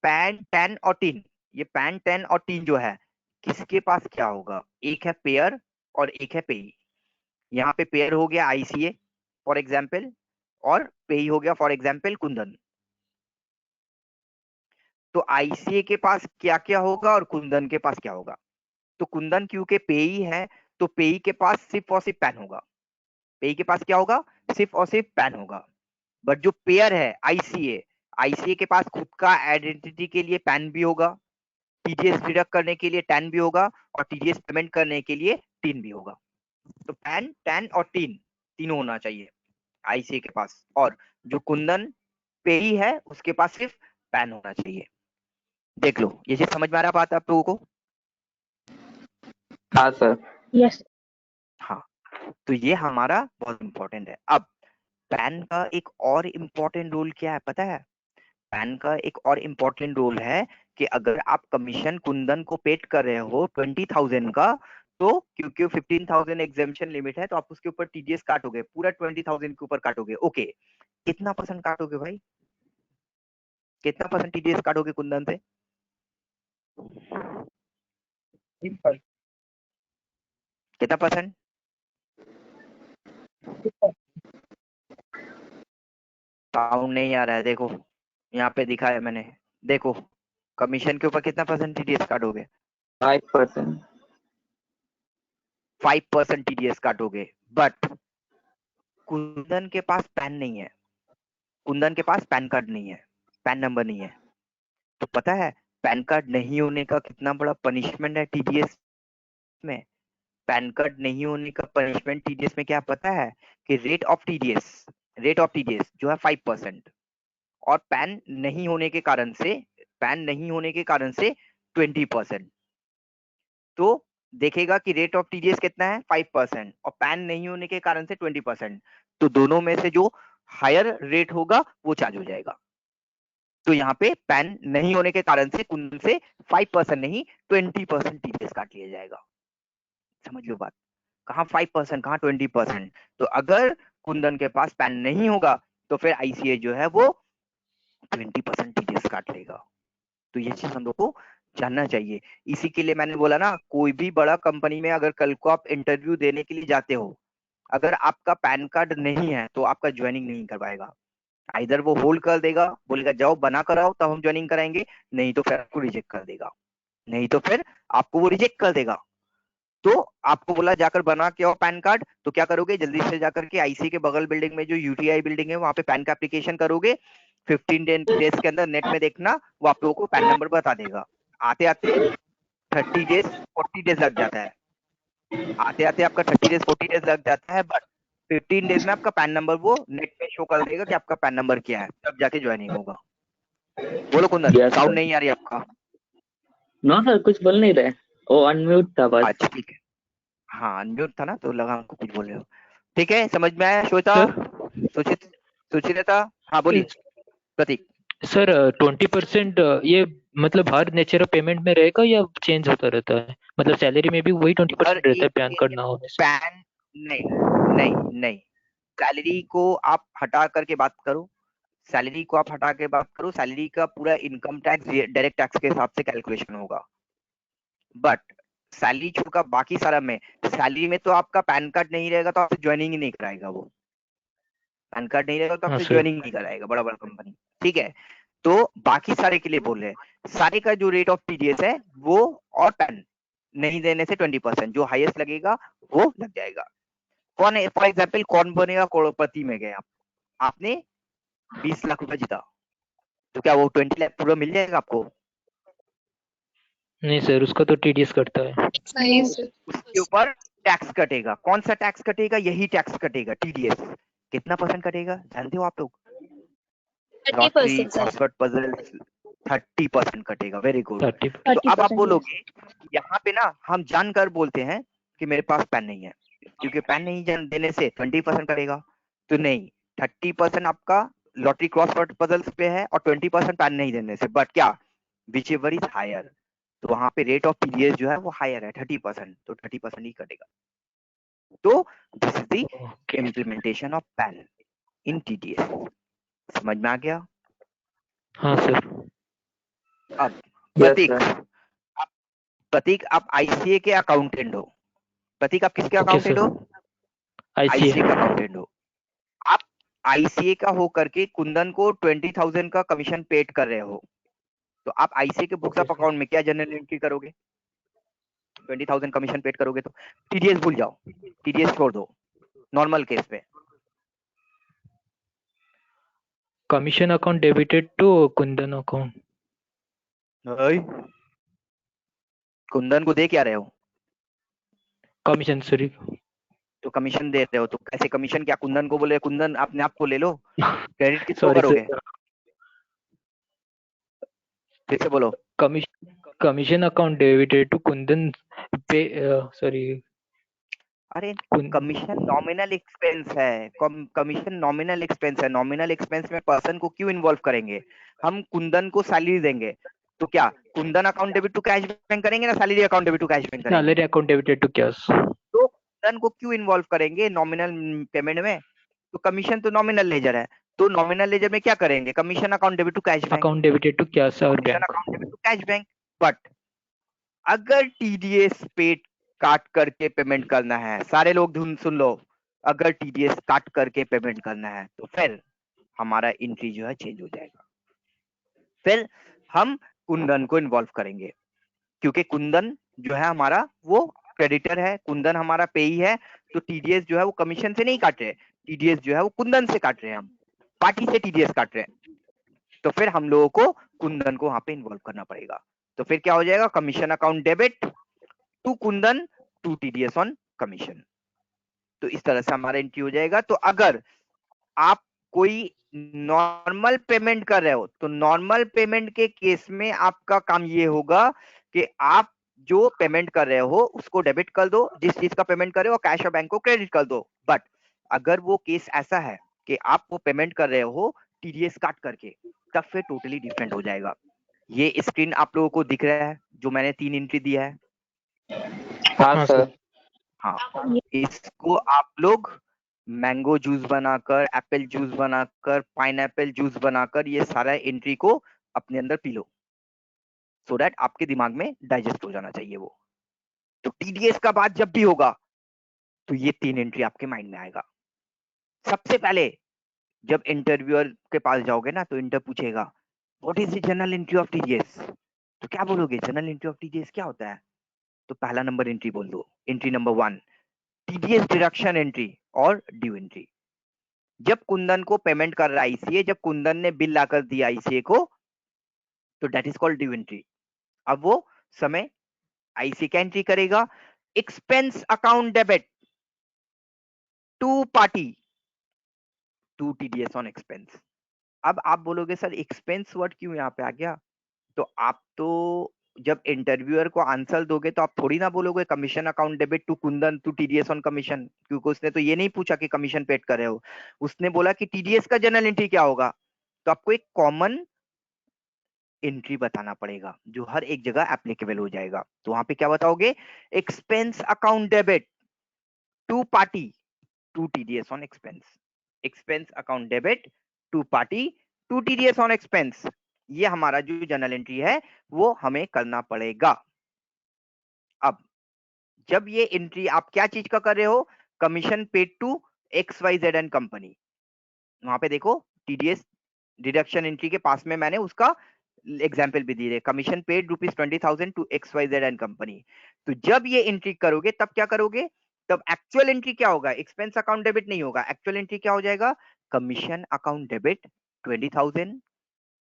पैन 10 और 3। ये पैन 10 और 3 जो है किसके पास क्या होगा? एक है पेयर और एक है पेई। यहाँ पे पेयर हो गया आईसीए फॉर एग्जाम्पल, और पेई हो गया फॉर एग्जाम्पल कुंदन। तो आईसीए के पास क्या क्या होगा और कुंदन के पास क्या होगा? तो कुंदन क्योंकि पेई है तो पेई के पास सिर्फ और सिर्फ पैन होगा। पेई के पास क्या होगा? सिर्फ और सिर्फ पैन होगा। बट जो पेयर है आईसीए के पास खुद का आइडेंटिटी के लिए पैन भी होगा, टीडीएस डिडक्ट करने के लिए टैन भी होगा, और टीडीएस पेमेंट करने के लिए टीन भी होगा। तो पैन, टैन और टीन तीनों होना चाहिए आईसीए के पास। और जो कुंदन पेई है उसके पास सिर्फ पैन होना चाहिए। देख लो, ये चीज समझ में आ रहा बात आप लोगों को? हाँ सर। यस। हाँ, तो ये हमारा बहुत इंपॉर्टेंट है। अब पैन का एक और इम्पोर्टेंट रोल क्या है पता है? पैन का एक और इम्पोर्टेंट रोल है कि अगर आप कमीशन कुंदन को पेड कर रहे हो 20,000 का, तो क्योंकि 15,000 एग्जेम्पशन लिमिट है तो आप उसके ऊपर टीडीएस काटोगे, पूरा 20,000 के ऊपर काटोगे। ओके, कितना परसेंट काटोगे भाई? कितना परसेंट टीडीएस काटोगे कुंदन से? कितना परसेंट? साउंड नहीं आ रहा है। देखो यहाँ पे दिखा है मैंने, देखो कमीशन के ऊपर कितना परसेंट टीडीएस काटोगे? 5%। 5% टीडीएस काटोगे। बट कुंदन के पास पैन नहीं है, कुंदन के पास पैन कार्ड नहीं है, पैन नंबर नहीं है। तो पता है पैन कार्ड नहीं होने का कितना बड़ा पनिशमेंट है टीडीएस में? पैन कार्ड नहीं होने का पनिशमेंट टीडीएस में क्या पता है? कि रेट ऑफ टीडीएस जो है 5%, और पैन नहीं होने के कारण से 20%। तो देखेगा कि रेट ऑफ टीडीएस कितना है 5%, और पैन नहीं होने के कारण से 20%। तो दोनों में से जो हायर रेट होगा वो चार्ज हो जाएगा। तो यहाँ पे पैन नहीं होने के कारण से कुंदन से 5% नहीं 20% टीडीएस काट लिया जाएगा। समझ लो बात, कहाँ 5% कहाँ 20%। तो अगर कुंदन के पास पैन नहीं होगा तो फिर आईसीए जो है वो 20% टीडीएस काट लेगा। तो ये चीज हम लोग को जानना चाहिए। इसी के लिए मैंने बोला ना, कोई भी बड़ा कंपनी में अगर कल को आप इंटरव्यू देने के लिए जाते हो, अगर आपका पैन कार्ड नहीं है तो आपका ज्वाइनिंग नहीं करवाएगा। इधर वो होल्ड कर देगा, बोलेगा जाओ बना कर आओ तब हम ज्वाइनिंग कराएंगे, नहीं तो फिर आपको रिजेक्ट कर देगा, नहीं तो फिर आपको वो रिजेक्ट कर देगा। तो आपको बोला जाकर बना के आओ पैन कार्ड, तो क्या करोगे? जल्दी से जाकर के आईसी के बगल बिल्डिंग में जो यूटीआई बिल्डिंग है वहां पे पैन का एप्लीकेशन करोगे। 15 डेज के अंदर नेट में देखना, वो आप लोगों को पैन नंबर बता देगा। आते आते 30 डेज 40 डेज लग जाता है, आते आते आपका 30 डेज 40 डेज लग जाता है। बट 15 डेज में आपका पैन नंबर वो नेट में शो कर देगा कि आपका पैन नंबर क्या है, तब जाके ज्वाइनिंग होगा। बोलो कुंदन, Yes, साउंड sir. नहीं आ रही आपका? नो सर, कुछ बोल नहीं रहे, वो अनम्यूट था बस। अच्छा ठीक है, हाँ अनम्यूट था ना तो लगा हमको कुछ बोल रहे हो। ठीक है, समझ में आया श्वेता? सुचिता, हाँ बोलिए प्रतीक। सर 20% ये मतलब हर नेचर ऑफ पेमेंट में रहेगा या चेंज होता रहता है? मतलब सैलरी में भी वही 20% रहता है पैन कार्ड ना होने से? पैन नहीं, सैलरी को आप हटा करके बात करो, सैलरी को आप हटा के बात करो। सैलरी का पूरा इनकम टैक्स डायरेक्ट टैक्स के हिसाब से कैलकुलेशन होगा। बट सैलरी छोड़कर बाकी सारा में, सैलरी में तो आपका पैन कार्ड नहीं रहेगा तो आपसे ज्वाइनिंग ही नहीं कराएगा वो। पैन कार्ड नहीं रहेगा तो हाँ आपसे सर। ज्वाइनिंग नहीं कराएगा बड़ा बड़ा कंपनी। ठीक है, तो बाकी सारे के लिए बोल रहे हैं, सारे का जो रेट ऑफ टीडीएस है वो, और पैन नहीं देने से 20% जो हाईएस्ट लगेगा वो लग जाएगा। कौन है फॉर एग्जाम्पल, कौन बनेगा करोड़पति में गए आप, आपने 20 लाख रुपए जीता, तो क्या वो 20 लाख पूरा मिल जाएगा आपको? नहीं सर, उसका तो टीडीएस कटता है। नहीं सर। उसके ऊपर टैक्स कटेगा। कौन सा टैक्स कटेगा? यही टैक्स कटेगा, टीडीएस। कितना परसेंट कटेगा जानते हो आप लोग? 30% सर। क्रॉसवर्ड पजल 30% कटेगा। Very good. 30। तो अब आप 30%, बोलोगे यहाँ पे ना हम जानकर बोलते हैं कि मेरे पास पैन नहीं है, क्योंकि पैन नहीं देने से 20% कटेगा। तो नहीं, 30% आपका लॉटरी क्रॉसवर्ड पजल्स पे है और 20% पैन नहीं देने से, बट क्या विच एवर इज हायर, तो वहां पे रेट ऑफ टीडीएस जो है वो हायर है 30%, तो 30% ही कटेगा। तो this is the okay implementation of pan in TDS. समझ में आ गया? हाँ सर। अब यस प्रतीक, सर। प्रतीक आप आईसीए के अकाउंटेंट हो। प्रतीक आप किसके ओके अकाउंटेंट सर। हो? आईसीए। आईसीए का अकाउंटेंट हो। आप आईसीए का हो करके कुंदन को 20,000 का कमीशन पेड कर रहे हो, तो आप आईसीए के बुक्स ऑफ अकाउंट में क्या जनरल एंट्री करोगे? 20,000 कमीशन पेड करोगे तो टीडीएस भूल जाओ, टीडीएस छोड़ दो नॉर्मल केस पे। Commission account debited to Kundan account. Kundan को दे क्या रहे हो? Commission sorry. तो कमीशन दे रहे हो, तो कैसे कमीशन? क्या कुंदन को बोले कुंदन अपने आप को ले लो? क्रेडिट किसको सॉरी करोगे? सर। फिर से बोलो। Commission account debited to Kundan पे सॉरी। अरे कमीशन नॉमिनल एक्सपेंस है, कमीशन नॉमिनल एक्सपेंस है। नॉमिनल एक्सपेंस में पर्सन को क्यों इन्वॉल्व करेंगे? हम कुंदन को सैलरी देंगे, तो क्या Kundan account debit to cash bank करेंगे ना salary account debit to cash bank करेंगे? Salary account debited to cash. तो कुंदन को क्यों इन्वॉल्व करेंगे नॉमिनल पेमेंट में? तो कमीशन तो नॉमिनल लेजर है, तो नॉमिनल लेजर में क्या करेंगे? Commission account debit to cash bank, account debited to cash और commission bank. Account debit to cash bank. But अगर टीडीएस पेड काट करके पेमेंट करना है, सारे लोग धुन सुन लो, अगर टीडीएस काट करके पेमेंट करना है तो फिर हमारा एंट्री जो है चेंज हो जाएगा। फिर हम कुंदन को इन्वॉल्व करेंगे, क्योंकि कुंदन जो है हमारा वो क्रेडिटर है, कुंदन हमारा पेई है, तो टीडीएस जो है वो कमीशन से नहीं काट रहे, टीडीएस जो है वो कुंदन से काट रहे हैं, हम पार्टी से टीडीएस काट रहे हैं। तो फिर हम लोगों को कुंदन को वहां पे इन्वॉल्व करना पड़ेगा। तो फिर क्या हो जाएगा? Commission account debit to Kundan to TDS on commission. तो इस तरह से हमारा एंट्री हो जाएगा। तो अगर आप कोई नॉर्मल पेमेंट कर रहे हो, तो नॉर्मल पेमेंट के केस में आपका काम ये होगा कि आप जो पेमेंट कर रहे हो उसको डेबिट कर दो, जिस चीज का पेमेंट कर रहे हो कैश और बैंक को क्रेडिट कर दो। बट अगर वो केस ऐसा है कि आप वो पेमेंट कर रहे हो टीडीएस काट करके, तब फिर टोटली डिफरेंट हो जाएगा। ये स्क्रीन आप लोगों को दिख रहा है जो मैंने 3 एंट्री दिया है? हाँ सर। हाँ, इसको आप लोग मैंगो जूस बनाकर, एप्पल जूस बनाकर, पाइनएप्पल जूस बनाकर ये सारा एंट्री को अपने अंदर पी लो, सो दैट आपके दिमाग में डाइजेस्ट हो जाना चाहिए वो। तो टीडीएस का बात जब भी होगा तो ये 3 एंट्री आपके माइंड में आएगा। सबसे पहले जब इंटरव्यूअर के पास जाओगे ना, तो इंटर पूछेगा what is the general entry of TDS, तो क्या बोलोगे? जनरल एंट्री ऑफ टीडीएस क्या होता है? तो पहला नंबर एंट्री बोल दो, entry number 1 TDS deduction entry और ड्यू एंट्री। जब कुंदन को पेमेंट कर रहा है आईसीए, जब कुंदन ने बिल लाकर दिया आईसीए को, तो that is called due entry. अब वो समय आईसीए का एंट्री करेगा। Expense account debit to party to TDS on expense. अब आप बोलोगे सर एक्सपेंस वर्ड क्यों यहाँ पे आ गया? तो आप तो जब इंटरव्यूअर को आंसर दोगे तो आप थोड़ी ना बोलोगे commission account debit to Kundan to TDS on commission, क्योंकि उसने तो ये नहीं पूछा कि कमीशन पेड कर रहे हो, उसने बोला कि टीडीएस का जनरल एंट्री क्या होगा। तो आपको एक कॉमन एंट्री बताना पड़ेगा जो हर एक जगह एप्लीकेबल हो जाएगा। तो वहां पे क्या बताओगे? Expense account debit to party to TDS on expense. Expense account debit to party to TDS on expense, ये हमारा जो जनरल एंट्री है वो हमें करना पड़ेगा। अब जब ये एंट्री आप क्या चीज का कर रहे हो? Commission paid to X Y Z and company. वहां पे देखो टीडीएस डिडक्शन एंट्री के पास में मैंने उसका एग्जाम्पल भी दिए, commission paid ₹20,000 to X Y Z and company. तो जब ये एंट्री करोगे तब क्या करोगे? तब एक्चुअल एंट्री क्या होगा? एक्सपेंस अकाउंट डेबिट नहीं होगा, एक्चुअल एंट्री क्या हो जाएगा? Commission account debit 20,000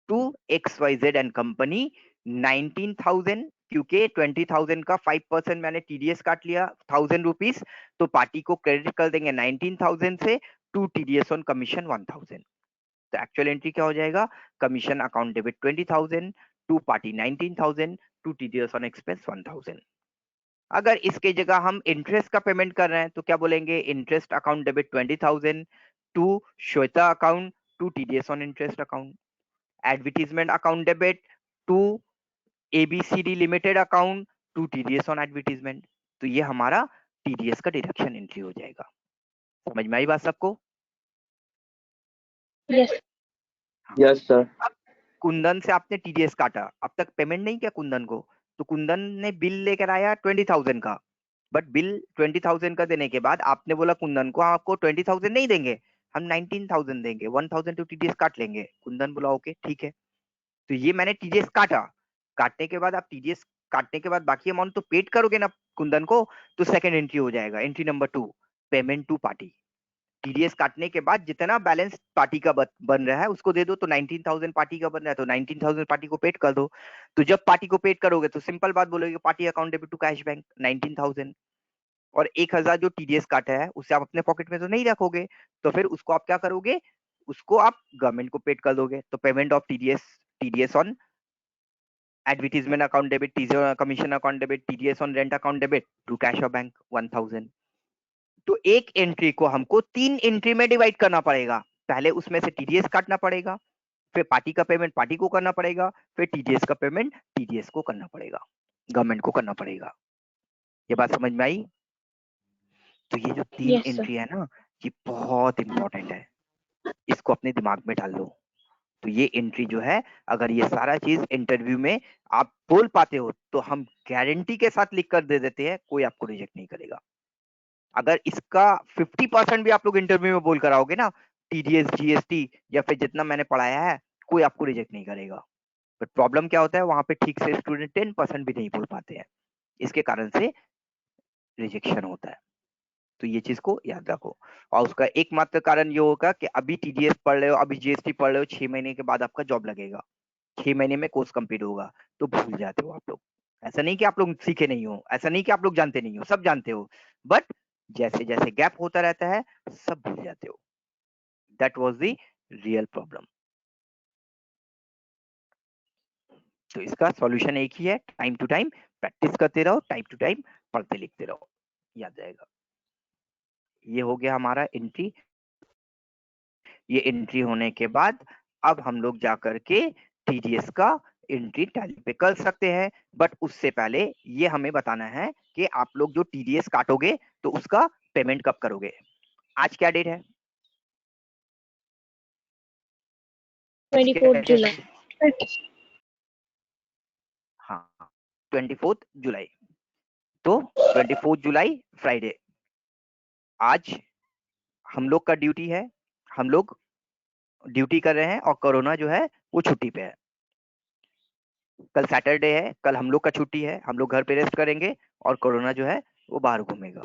to X Y Z and company 19,000, क्योंकि 20,000 का 5% मैंने टीडीएस काट लिया 1,000 रुपीज, तो पार्टी को क्रेडिट कर देंगे 19,000 से टू टीडीएस ऑन कमीशन 1,000। तो एक्चुअल एंट्री क्या हो जाएगा? Commission account debit 20,000 to party 19,000 to TDS on expense 1,000। अगर इसके जगह हम इंटरेस्ट का पेमेंट कर रहे हैं तो क्या बोलेंगे? Interest account debit 20,000 to Shweta account to TDS on interest account, advertisement account debit to ABCD limited account to TDS on advertisement। तो ये हमारा TDS का डिडक्शन एंट्री हो जाएगा। समझ में आई बात सबको? Yes yes sir. कुंदन से आपने TDS काटा, अब तक पेमेंट नहीं किया कुंदन को, तो कुंदन ने बिल लेकर आया 20,000 का, बट बिल 20,000 का देने के बाद आपने बोला कुंदन को आपको 20,000 नहीं देंगे, हम 19,000 देंगे, 1,000 तो TDS काट लेंगे। कुंदन बोला ओके ठीक है। तो ये मैंने TDS काटा, काटने के बाद आप TDS काटने के बाद बाकी अमाउंट तो पेड करोगे ना कुंदन को, तो सेकंड एंट्री हो जाएगा, entry number 2, payment to party. TDS काटने के बाद जितना बैलेंस पार्टी का बन रहा है उसको दे दो, तो 19,000 पार्टी का बन रहा है तो 19,000 पार्टी को पेड कर दो। तो जब पार्टी को पेड करोगे तो सिंपल बात बोलोगे party account debit to cash bank 19,000, और 1,000 जो TDS काटा है उससे आप अपने पॉकेट में तो नहीं रखोगे, तो फिर उसको आप क्या करोगे, उसको आप गवर्नमेंट को पेड कर दोगे। तो payment of TDS on advertisement account debit, TDS commission account debit, TDS on rent account debit to cash of bank 1,000। तो एक एंट्री को हमको 3 एंट्री में डिवाइड करना पड़ेगा। पहले उसमें से TDS काटना पड़ेगा, फिर पार्टी का पेमेंट पार्टी को करना पड़ेगा, फिर TDS का पेमेंट TDS को करना पड़ेगा, गवर्नमेंट को करना पड़ेगा। ये बात समझ में आई? तो ये जो 3 Yes, sir. एंट्री है ना, ये बहुत इंपॉर्टेंट है, इसको अपने दिमाग में डाल लो। तो ये एंट्री जो है, अगर ये सारा चीज इंटरव्यू में आप बोल पाते हो तो हम गारंटी के साथ लिख कर दे देते हैं, कोई आपको रिजेक्ट नहीं करेगा। अगर इसका 50% भी आप लोग इंटरव्यू में बोल कर आओगे ना, TDS GST या फिर जितना मैंने पढ़ाया है, कोई आपको रिजेक्ट नहीं करेगा। बट प्रॉब्लम क्या होता है, वहां पे ठीक से स्टूडेंट 10% भी नहीं बोल पाते हैं, इसके कारण से रिजेक्शन होता है। तो ये चीज को याद रखो। और उसका एकमात्र कारण ये होगा कि अभी TDS पढ़ रहे हो, अभी GST पढ़ रहे हो, 6 महीने के बाद आपका जॉब लगेगा, 6 महीने में कोर्स कंप्लीट होगा, तो भूल जाते हो आप लोग। ऐसा नहीं कि आप लोग सीखे नहीं हो, ऐसा नहीं कि आप लोग जानते नहीं हो, सब जानते हो, बट जैसे जैसे गैप होता रहता है सब भूल जाते हो। That was the real problem. तो इसका सॉल्यूशन एक ही है, टाइम टू टाइम प्रैक्टिस करते रहो, टाइम टू टाइम पढ़ते लिखते रहो, याद जाएगा। ये हो गया हमारा एंट्री। ये एंट्री होने के बाद अब हम लोग जा करके TDS का एंट्री टैली पे कर सकते हैं, बट उससे पहले ये हमें बताना है कि आप लोग जो TDS काटोगे तो उसका पेमेंट कब करोगे। आज क्या डेट है? 24 जुलाई। हाँ 24 जुलाई। तो 24 जुलाई फ्राइडे आज हम लोग का ड्यूटी है, हम लोग ड्यूटी कर रहे हैं और कोरोना जो है वो छुट्टी पे है। कल सैटरडे है, कल हम लोग का छुट्टी है, हम लोग घर पे रेस्ट करेंगे और कोरोना जो है वो बाहर घूमेगा।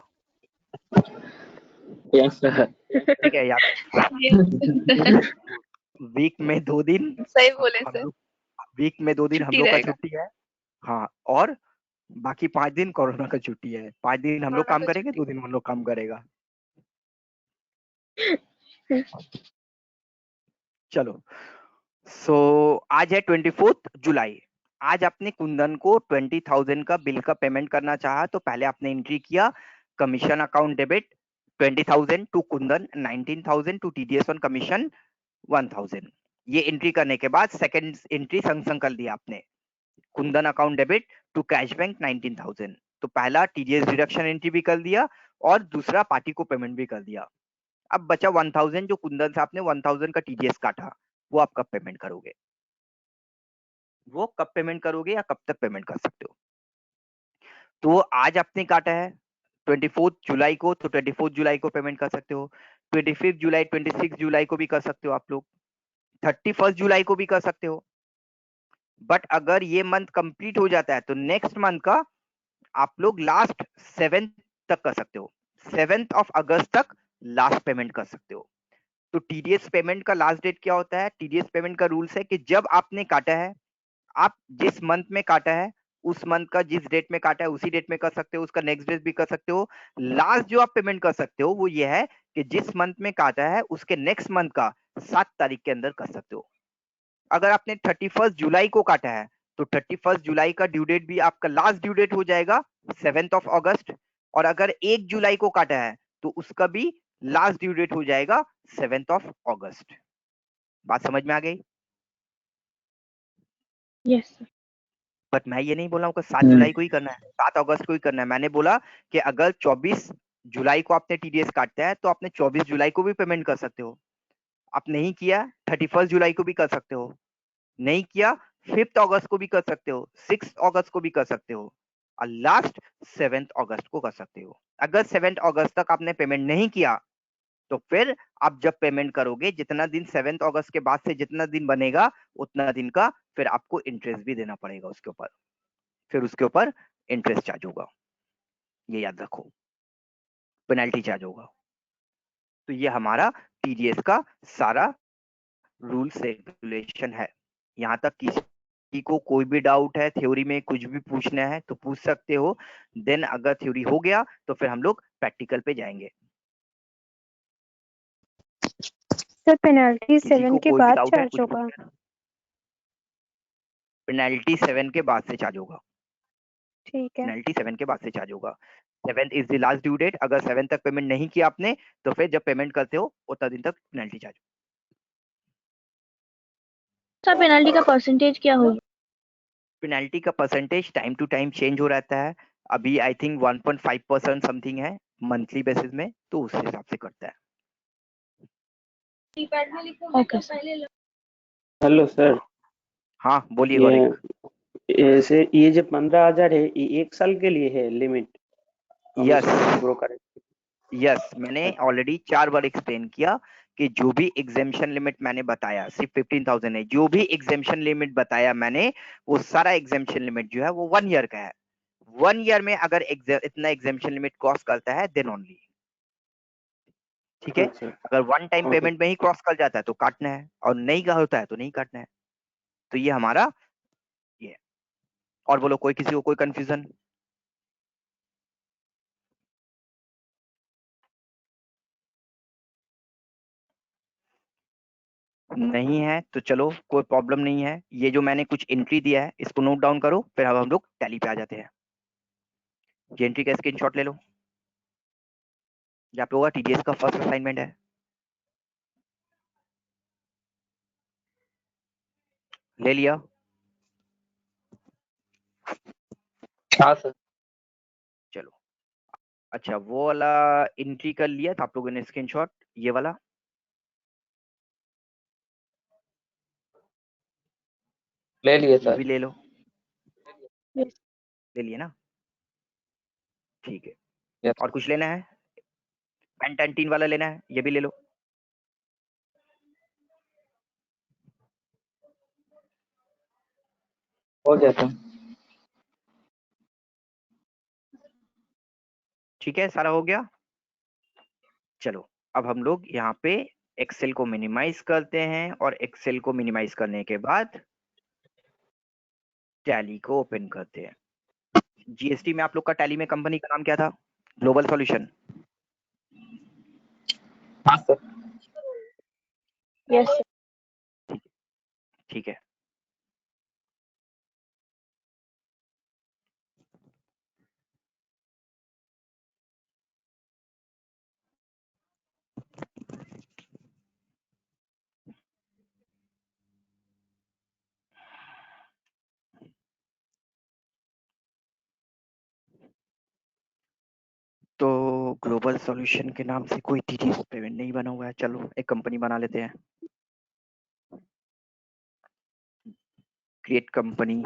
Yes sir. ठीक है यार, वीक में 2 दिन सही बोले हम सर, लोग, वीक में 2 दिन हम छुट्टी लोग का रहेगा। छुट्टी है। हाँ, और बाकी 5 दिन कोरोना का छुट्टी है। 5 दिन हम लोग कोरोना काम का करेंगे, छुट्टी। 2 दिन हम लोग काम करेगा। चलो, सो आज है 24 जुलाई। आज आपने कुंदन को 20,000 का बिल का पेमेंट करना चाहा, तो पहले आपने एंट्री किया commission account debit 20,000 to Kundan, 19,000 to TDS on commission 1,000। ये एंट्री करने के बाद सेकंड एंट्री संग संग कर दिया आपने, Kundan account debit to cash bank 19,000। तो पहला TDS डिडक्शन एंट्री भी कर दिया और दूसरा पार्टी को पेमेंट भी कर दिया। अब बचा 1,000 जो कुंदन से आपने 1,000 का TDS काटा, वो आप कब पेमेंट करोगे? वो कब पेमेंट करोगे या कब तक पेमेंट कर सकते हो? तो आज आपने काटा है 24 जुलाई को, तो 24 जुलाई को पेमेंट कर सकते हो, 25 जुलाई 26 जुलाई को भी कर सकते हो आप लोग, 31 जुलाई को भी कर सकते हो। बट अगर ये मंथ कंप्लीट हो जाता है तो नेक्स्ट मंथ का आप लोग लास्ट 7 तक कर सकते हो, 7 अगस्त तक लास्ट पेमेंट कर सकते हो। तो TDS पेमेंट का लास्ट डेट क्या होता है? TDS पेमेंट का रूल्स है कि जब आपने काटा है, आप जिस मंथ में काटा है उस मंथ का जिस डेट में काटा है उसी डेट में कर सकते हो, उसका नेक्स्ट डेट भी कर सकते हो। लास्ट जो आप पेमेंट कर सकते हो वो ये है कि जिस मंथ में काटा है उसके नेक्स्ट मंथ का 7 तारीख के अंदर कर सकते हो। अगर आपने 31 जुलाई को काटा है तो 31 जुलाई का ड्यू डेट भी आपका लास्ट ड्यू डेट हो जाएगा 7 अगस्त, और अगर 1 जुलाई को काटा है तो उसका भी लास्ट ड्यू डेट हो जाएगा 7 अगस्त। बात समझ में आ गई? Yes sir. बट मैं ये नहीं बोला हूँ कि 7 जुलाई को ही करना है, 7 अगस्त को ही करना है। मैंने बोला कि अगर 24 जुलाई को आपने टीडीएस काटता है तो आपने 24 जुलाई को भी पेमेंट कर सकते हो। आप नहीं किया 31 जुलाई को भी कर सकते हो, नहीं किया 5 अगस्त को भी कर सकते हो, 6 अगस्त को भी कर सकते हो, और लास्ट 7 अगस्त को कर सकते हो। अगर 7 अगस्त तक आपने पेमेंट नहीं किया तो फिर आप जब पेमेंट करोगे, जितना दिन 7 अगस्त के बाद से जितना दिन बनेगा उतना दिन का फिर आपको इंटरेस्ट भी देना पड़ेगा उसके ऊपर, फिर उसके ऊपर इंटरेस्ट चार्ज होगा, ये याद रखो, पेनल्टी चार्ज होगा। तो ये हमारा टीडीएस का सारा रूल्स रेगुलेशन है। यहाँ तक किसी को कोई भी डाउट है, थ्योरी में कुछ भी पूछना है तो पूछ सकते हो। देन अगर थ्योरी हो गया तो फिर हम लोग प्रैक्टिकल पे जाएंगे। सर पेनल्टी किसी 7 को के कोई भी बाद डाउट है, चार्ज कुछ होगा? पूछना है? पेनल्टी 7 के बाद से चार्ज होगा। ठीक है। पेनल्टी 7 के बाद से चार्ज होगा। 7 is the last due date. अगर 7 तक पेमेंट नहीं किया आपने तो फिर जब पेमेंट करते हो उतना दिन तक पेनल्टी चार्ज। सर पेनल्टी का परसेंटेज क्या होगा? पेनल्टी का percentage time to time change हो रहता है। अभी आई थिंक 1.5% समथिंग है मंथली बेसिस में, तो उस हिसाब से करता है। Okay sir. हेलो सर, हाँ बोलिए ये गौरिक। ऐसे ये जो 15,000 है ये 1 साल के लिए है लिमिट? हम यस इसको ग्रो करें? यस, मैंने ऑलरेडी 4 बार एक्सप्लेन किया कि जो भी एग्जेम्पशन लिमिट मैंने बताया सिर्फ 15,000 है। जो भी एग्जेम्पशन लिमिट बताया मैंने, वो सारा एग्जेम्पशन लिमिट जो है वो 1 ईयर का है। 1 ईयर में अगर इतना एग्जेम्पशन लिमिट क्रॉस करता है देन ओनली, ठीक है। अच्छा, अगर वन टाइम ओके। पेमेंट में ही क्रॉस कर जाता है तो काटना है, और नहीं का होता है तो नहीं काटना है। तो ये हमारा ये है। और बोलो कोई किसी को कोई कंफ्यूजन? नहीं है तो चलो कोई प्रॉब्लम नहीं है। ये जो मैंने कुछ एंट्री दिया है इसको नोट डाउन करो, फिर अब हम लोग टैली पे आ जाते हैं। ये एंट्री का स्क्रीनशॉट ले लो, ये आप लोगों का टीडीएस का फर्स्ट असाइनमेंट है। ले लिया? हाँ सर। चलो अच्छा, वो वाला एंट्री कर लिया था आप लोगों ने स्क्रीनशॉट, ये वाला ले लिए ये सर। भी ले लो। यस। ले लिए ना? ठीक है। यस और कुछ लेना है? पेंटेंटीन वाला लेना है, ये भी ले लो। हो गया सर। ठीक है, सारा हो गया। चलो अब हम लोग यहाँ पे एक्सेल को मिनिमाइज करते हैं, और एक्सेल को मिनिमाइज करने के बाद टैली को ओपन करते हैं। जीएसटी में आप लोग का टैली में कंपनी का नाम क्या था? Global solution. हाँ सर। Yes sir. ठीक है। तो ग्लोबल सॉल्यूशन के नाम से कोई टीडीएस पेमेंट नहीं बना हुआ है। चलो एक कंपनी बना लेते हैं। Create company.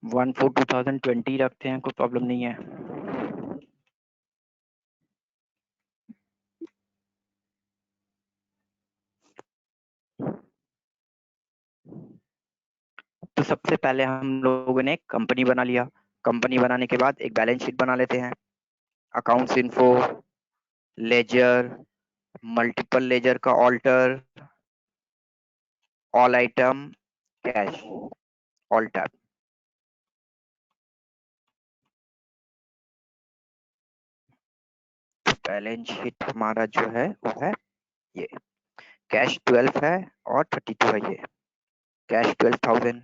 वन 4/2020 रखते हैं, कोई प्रॉब्लम नहीं है। तो सबसे पहले हम लोगों ने कंपनी बना लिया। कंपनी बनाने के बाद एक बैलेंस शीट बना लेते हैं। Accounts info, ledger, multiple ledger का alter, all item, cash, all tab. Balance sheet हमारा जो है वो है ये। कैश 12 है और 32 है। ये कैश 12,000,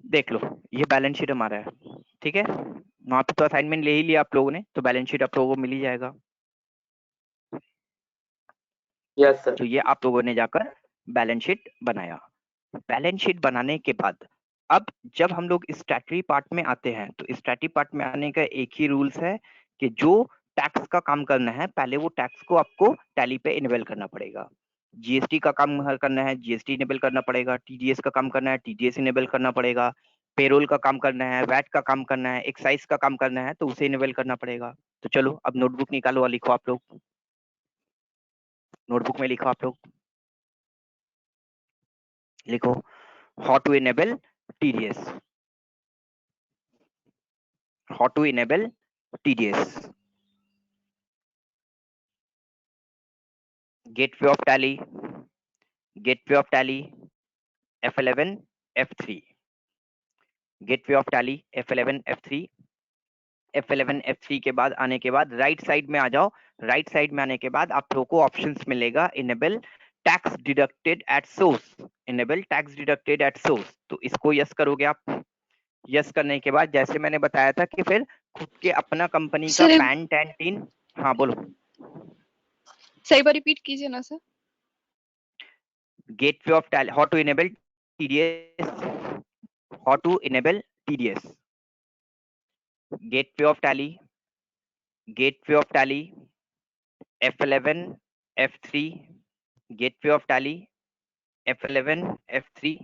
देख लो ये बैलेंस शीट हमारा है। ठीक है, वहां पे तो असाइनमेंट ले ही लिया आप लोगों ने, तो बैलेंस शीट आप लोगों को मिल ही जाएगा। Yes sir. तो ये आप लोगों ने जाकर बैलेंस शीट बनाया। बैलेंस शीट बनाने के बाद अब जब हम लोग स्टैट्यूटरी पार्ट में आते हैं, तो स्टैट्यूटरी पार्ट में आने का एक ही रूल्स है कि जो टैक्स का काम करना है पहले वो टैक्स को आपको टैली पे इनेबल करना पड़ेगा। जीएसटी का काम करना है जीएसटी इनेबल करना पड़ेगा, टीडीएस का काम करना है टीडीएस इनेबल करना पड़ेगा, पेरोल का काम करना है, वैट का काम करना है, एक्साइज का काम करना है तो उसे इनेबल करना पड़ेगा। तो चलो अब नोटबुक निकालो और लिखो आप लोग। नोटबुक में लिखो आप लोग, लिखो how to enable TDS, how to enable TDS, gateway of tally, gateway of tally F11 F3, gateway of tally F11 F3, F11 F3 के बाद आने के बाद राइट साइड में आ जाओ। राइट साइड में आने के बाद आप लोगों को ऑप्शंस मिलेगा enable tax deducted at source, enable tax deducted at source, तो इसको यस करोगे आप। यस करने के बाद जैसे मैंने बताया था कि फिर खुद के अपना कंपनी का सर पैन टैन टीन, हाँ बोलो। सही बार रिपीट कीजिए ना sir. Gateway of tally, how to enable TDS, how to enable TDS, gateway of tally, gateway of tally F11 F3, gateway of tally F11 F3,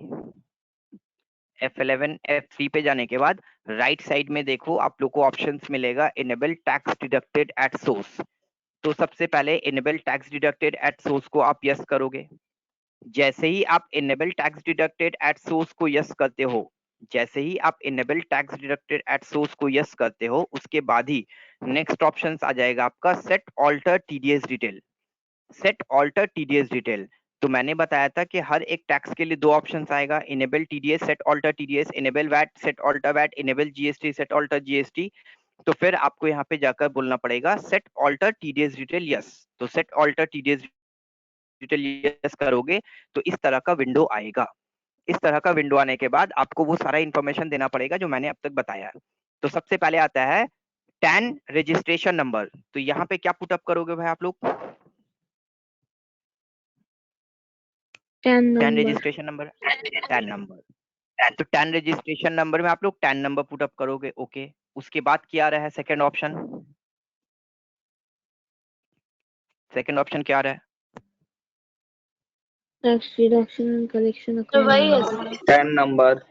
F11 F3 पे जाने के बाद राइट साइड में देखो आप लोग को ऑप्शंस मिलेगा enable tax deducted at source. तो सबसे पहले enable tax deducted at source को आप यस करोगे। जैसे ही आप enable tax deducted at source को यस करते हो, जैसे ही आप enable tax deducted at source को यस करते हो, उसके बाद ही नेक्स्ट ऑप्शन आ जाएगा आपका set alter TDS detail. Set alter TDS detail, तो मैंने बताया था कि हर एक टैक्स के लिए दो ऑप्शन आएगा, enable TDS set alter TDS, enable VAT set alter VAT, enable GST set alter GST. तो फिर आपको यहाँ पे जाकर बोलना पड़ेगा set alter TDS detail yes. तो set alter TDS detail yes करोगे तो इस तरह का विंडो आएगा। इस तरह का विंडो आने के बाद आपको वो सारा इंफॉर्मेशन देना पड़ेगा जो मैंने अब तक बताया। तो सबसे पहले आता है टैन रजिस्ट्रेशन नंबर। तो यहाँ पे क्या पुटअप करोगे भाई आप लोग? Tan registration number, tan number. तो टैन रजिस्ट्रेशन नंबर में आप लोग टैन नंबर पुटअप करोगे। ओके, उसके बाद क्या आ रहा है सेकंड ऑप्शन? सेकंड ऑप्शन क्या आ रहा है? टैक्स डिडक्शन एंड कलेक्शन तो वही है अकाउंट। सर। 10 नंबर।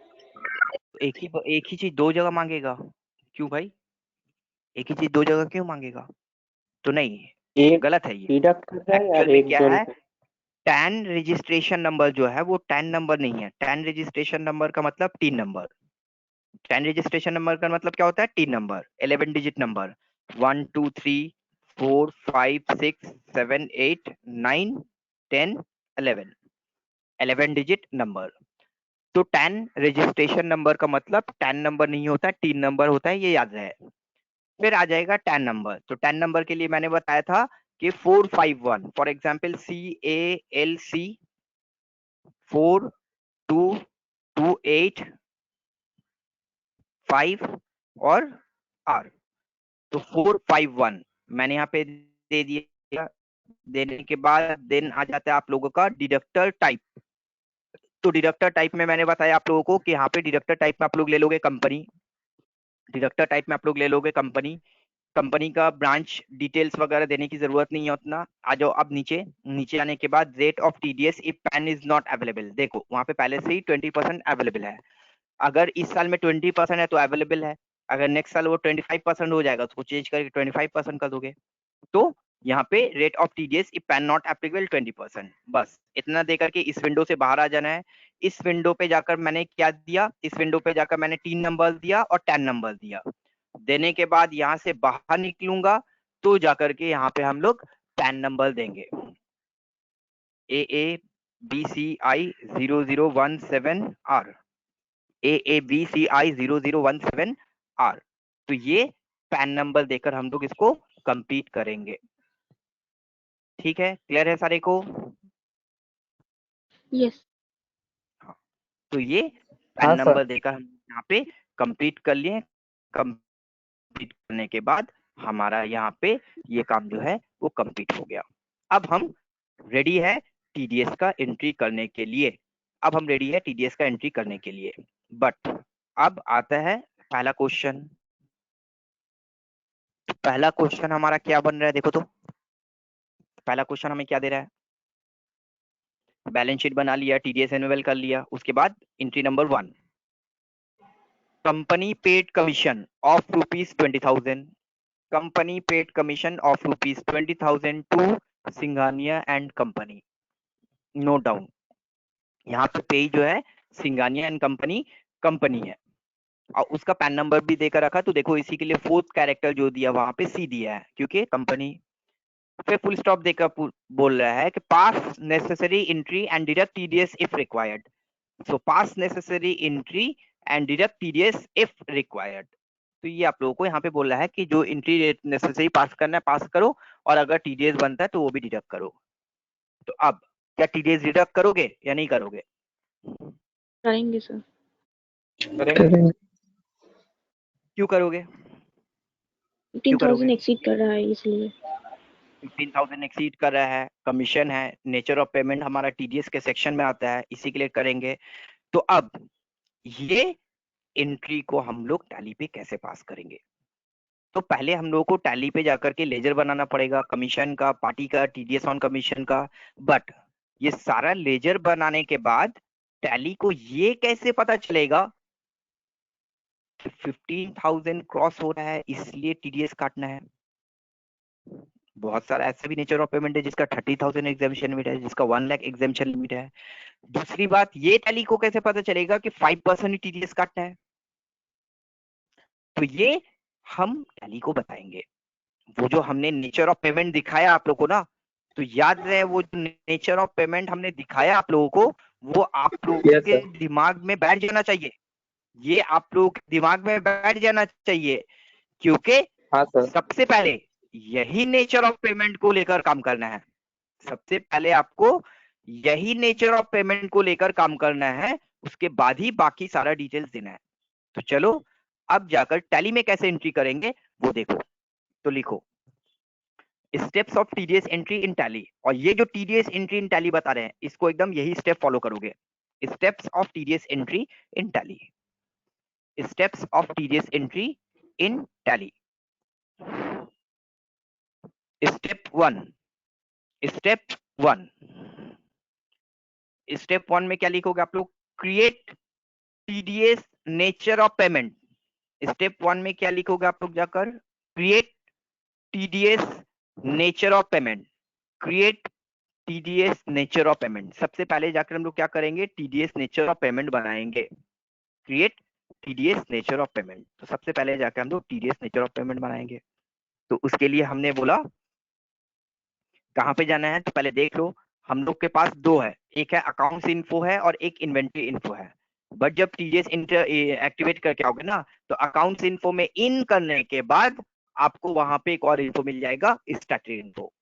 एक ही चीज दो जगह मांगेगा क्यों भाई? एक ही चीज दो जगह क्यों मांगेगा? तो नहीं, एक गलत है ये। डिडक्ट कर रहा है एक्चुअल और में एक क्या जोड़ है, कर। टैन रजिस्ट्रेशन नंबर जो है वो टैन नंबर नहीं है। टैन रजिस्ट्रेशन नंबर का मतलब टीन नंबर। 10 रजिस्ट्रेशन नंबर का मतलब क्या होता है? Tin number, 11 digit number, 1 2 3 4 5 6 7 8 9 10 11, 11 digit number. तो 10 रजिस्ट्रेशन नंबर का मतलब 10 नंबर नहीं होता, टीन नंबर होता है, ये याद रहे। फिर आ जाएगा 10 नंबर। तो 10 नंबर के लिए मैंने बताया था कि 451, फॉर एग्जाम्पल CALC 4228 5 और R, तो 451 मैंने यहाँ पे दे दिया। देने के बाद देन आ जाता है आप लोगों का डिडक्टर टाइप। तो डिडक्टर टाइप में मैंने बताया आप लोगों को कि यहाँ पे डिडक्टर टाइप में आप लोग ले लोगे कंपनी, डिडक्टर टाइप में आप लोग ले लोगे कंपनी, कंपनी का ब्रांच डिटेल्स वगैरह देने की जरूरत नहीं है उतना। आ जाओ अब नीचे, नीचे आने के बाद rate of TDS if pan is not available. देखो वहां पे पहले से ही 20% अवेलेबल है। अगर इस साल में 20% है तो अवेलेबल है, अगर नेक्स्ट साल वो 25% हो जाएगा तो उसको चेंज करके 25% कर दोगे। तो यहाँ पे rate of TDS if pan not applicable 20%, बस इतना दे करके इस विंडो से बाहर आ जाना है। इस विंडो पे जाकर मैंने क्या दिया, इस विंडो पे जाकर मैंने 3 नंबर दिया और 10 नंबर दिया। देने के बाद यहाँ से बाहर निकलूंगा तो जाकर के यहाँ पे हम लोग 10 नंबर देंगे, AABCI 0017R, AABCI 0017R। तो ये पैन नंबर देकर हम लोग इसको कंप्लीट करेंगे। ठीक है, क्लियर है सारे को? यस। तो ये पैन हाँ नंबर सर। देकर हम यहाँ पे कंप्लीट कर लिए। कंप्लीट करने के बाद हमारा यहाँ पे ये काम जो है वो कंप्लीट हो गया। अब हम रेडी है टीडीएस का एंट्री करने के लिए, अब हम रेडी है टीडीएस का एंट्री करने के लिए। बट अब आता है पहला क्वेश्चन। पहला क्वेश्चन हमारा क्या बन रहा है, देखो तो पहला क्वेश्चन हमें क्या दे रहा है? बैलेंस शीट बना लिया, टीडीएस एनुअल कर लिया, उसके बाद entry number 1, company paid commission of ₹20,000, company paid commission of ₹20,000 to Singhania and company. Note down, यहाँ पे पे जो है सिंघानिया एंड कंपनी कंपनी है और उसका पैन नंबर भी देकर रखा। तो देखो इसी के लिए 4th कैरेक्टर जो दिया वहां पे C दिया है क्योंकि कंपनी। फिर फुल स्टॉप देकर बोल रहा है कि पास necessary entry and deduct TDS if required. So pass necessary entry and deduct TDS if required. तो ये आप लोगों को यहाँ पे बोल रहा है कि जो एंट्री नेसेसरी पास करना है पास करो और अगर टीडीएस बनता है तो वो भी डिडक्ट करो। तो अब क्या टीडीएस डिडक्ट करोगे या नहीं करोगे? करेंगे सर। करेंगे। क्यों करोगे? 15,000 एक्सीड कर रहा है इसलिए। 15,000 एक्सीड कर रहा है, कमीशन है, नेचर ऑफ पेमेंट हमारा टीडीएस के सेक्शन में आता है, इसी के लिए करेंगे। तो अब ये एंट्री को हम लोग टैली पे कैसे पास करेंगे? तो पहले हम लोगों को टैली पे जाकर के लेजर बनाना पड़ेगा कमीशन का, पार्टी का, टीडीएस ऑन कमीशन का। बट ये सारा लेजर बनाने के बाद टैली को ये कैसे पता चलेगा कि 15,000 क्रॉस हो रहा है इसलिए टीडीएस काटना है? बहुत सारा ऐसा भी नेचर ऑफ पेमेंट है जिसका 30,000 एग्जामिशन लिमिट है, जिसका 1 लाख एग्जामिशन लिमिट है। दूसरी बात, ये टैली को कैसे पता चलेगा कि 5% ही टीडीएस काटना है? तो ये हम टैली को बताएंगे। वो जो हमने नेचर ऑफ पेमेंट दिखाया आप लोगों को ना, तो याद रहे वो जो नेचर ऑफ पेमेंट हमने दिखाया आप लोगों को, वो आप लोगों Yes, के sir. दिमाग में बैठ जाना चाहिए। ये आप लोगों के दिमाग में बैठ जाना चाहिए क्योंकि हाँ सर। सबसे पहले यही नेचर ऑफ पेमेंट को लेकर काम करना है। सबसे पहले आपको यही नेचर ऑफ पेमेंट को लेकर काम करना है, उसके बाद ही बाकी सारा डिटेल्स देना है। तो चलो अब जाकर टैली में कैसे एंट्री करेंगे वो देखो। तो लिखो steps of TDS entry in tally, और ये जो टीडीएस एंट्री इन टैली बता रहे हैं इसको एकदम यही स्टेप फॉलो करोगे। Steps of TDS entry in tally, steps of TDS entry in tally. Step 1, step 1, step 1 में क्या लिखोगे आप लोग? Create TDS nature of payment. Step 1 में क्या लिखोगे आप लोग जाकर? Create TDS nature of payment, create TDS nature of payment. सबसे पहले जाकर हम लोग क्या करेंगे? टीडीएस नेचर ऑफ पेमेंट बनाएंगे। Create TDS nature of payment. तो सबसे पहले जाकर हम लोग टीडीएस नेचर ऑफ पेमेंट बनाएंगे। तो उसके लिए हमने बोला कहाँ पे जाना है, तो पहले देख लो हम लोग के पास दो है, एक है अकाउंट्स इन्फो है और एक इन्वेंट्री इन्फो है। बट जब टीडीएस एक्टिवेट करके आओगे ना, तो अकाउंट्स इन्फो में इन करने के बाद आपको वहां पे एक और इन्फो मिल जाएगा, स्टैट्यूटरी इन्फो।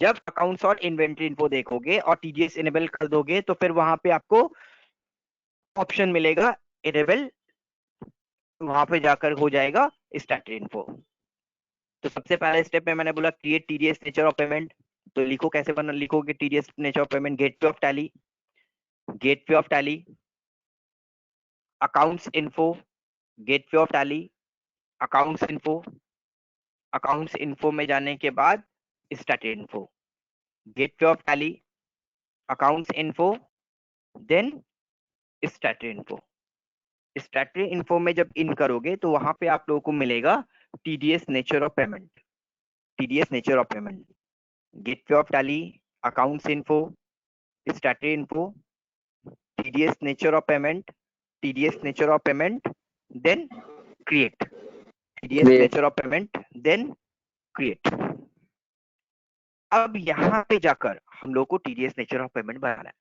जब अकाउंट्स और इन्वेंट्री इन्फो देखोगे और टीडीएस इनेबल कर दोगे, तो फिर वहां पे आपको ऑप्शन मिलेगा इनेबल, वहां पे जाकर हो जाएगा स्टैट्यूटरी इन्फो। तो सबसे पहले स्टेप में मैंने बोला create TDS nature of payment. तो लिखो कैसे बना, लिखोगे TDS nature of payment, gateway of Tally, gateway of Tally, accounts info, gateway of Tally, accounts info, accounts info में जाने के बाद statutory info, gateway of Tally, accounts info, then statutory info. Statutory info में जब इन करोगे तो वहां पे आप लोगों को मिलेगा TDS nature of payment, TDS nature of payment, gateway of Tally, accounts info, statutory info, TDS nature of payment, TDS nature of payment, then create. TDS nature of payment, then create. अब यहाँ पे जाकर हम लोग को TDS nature of payment बनाना है,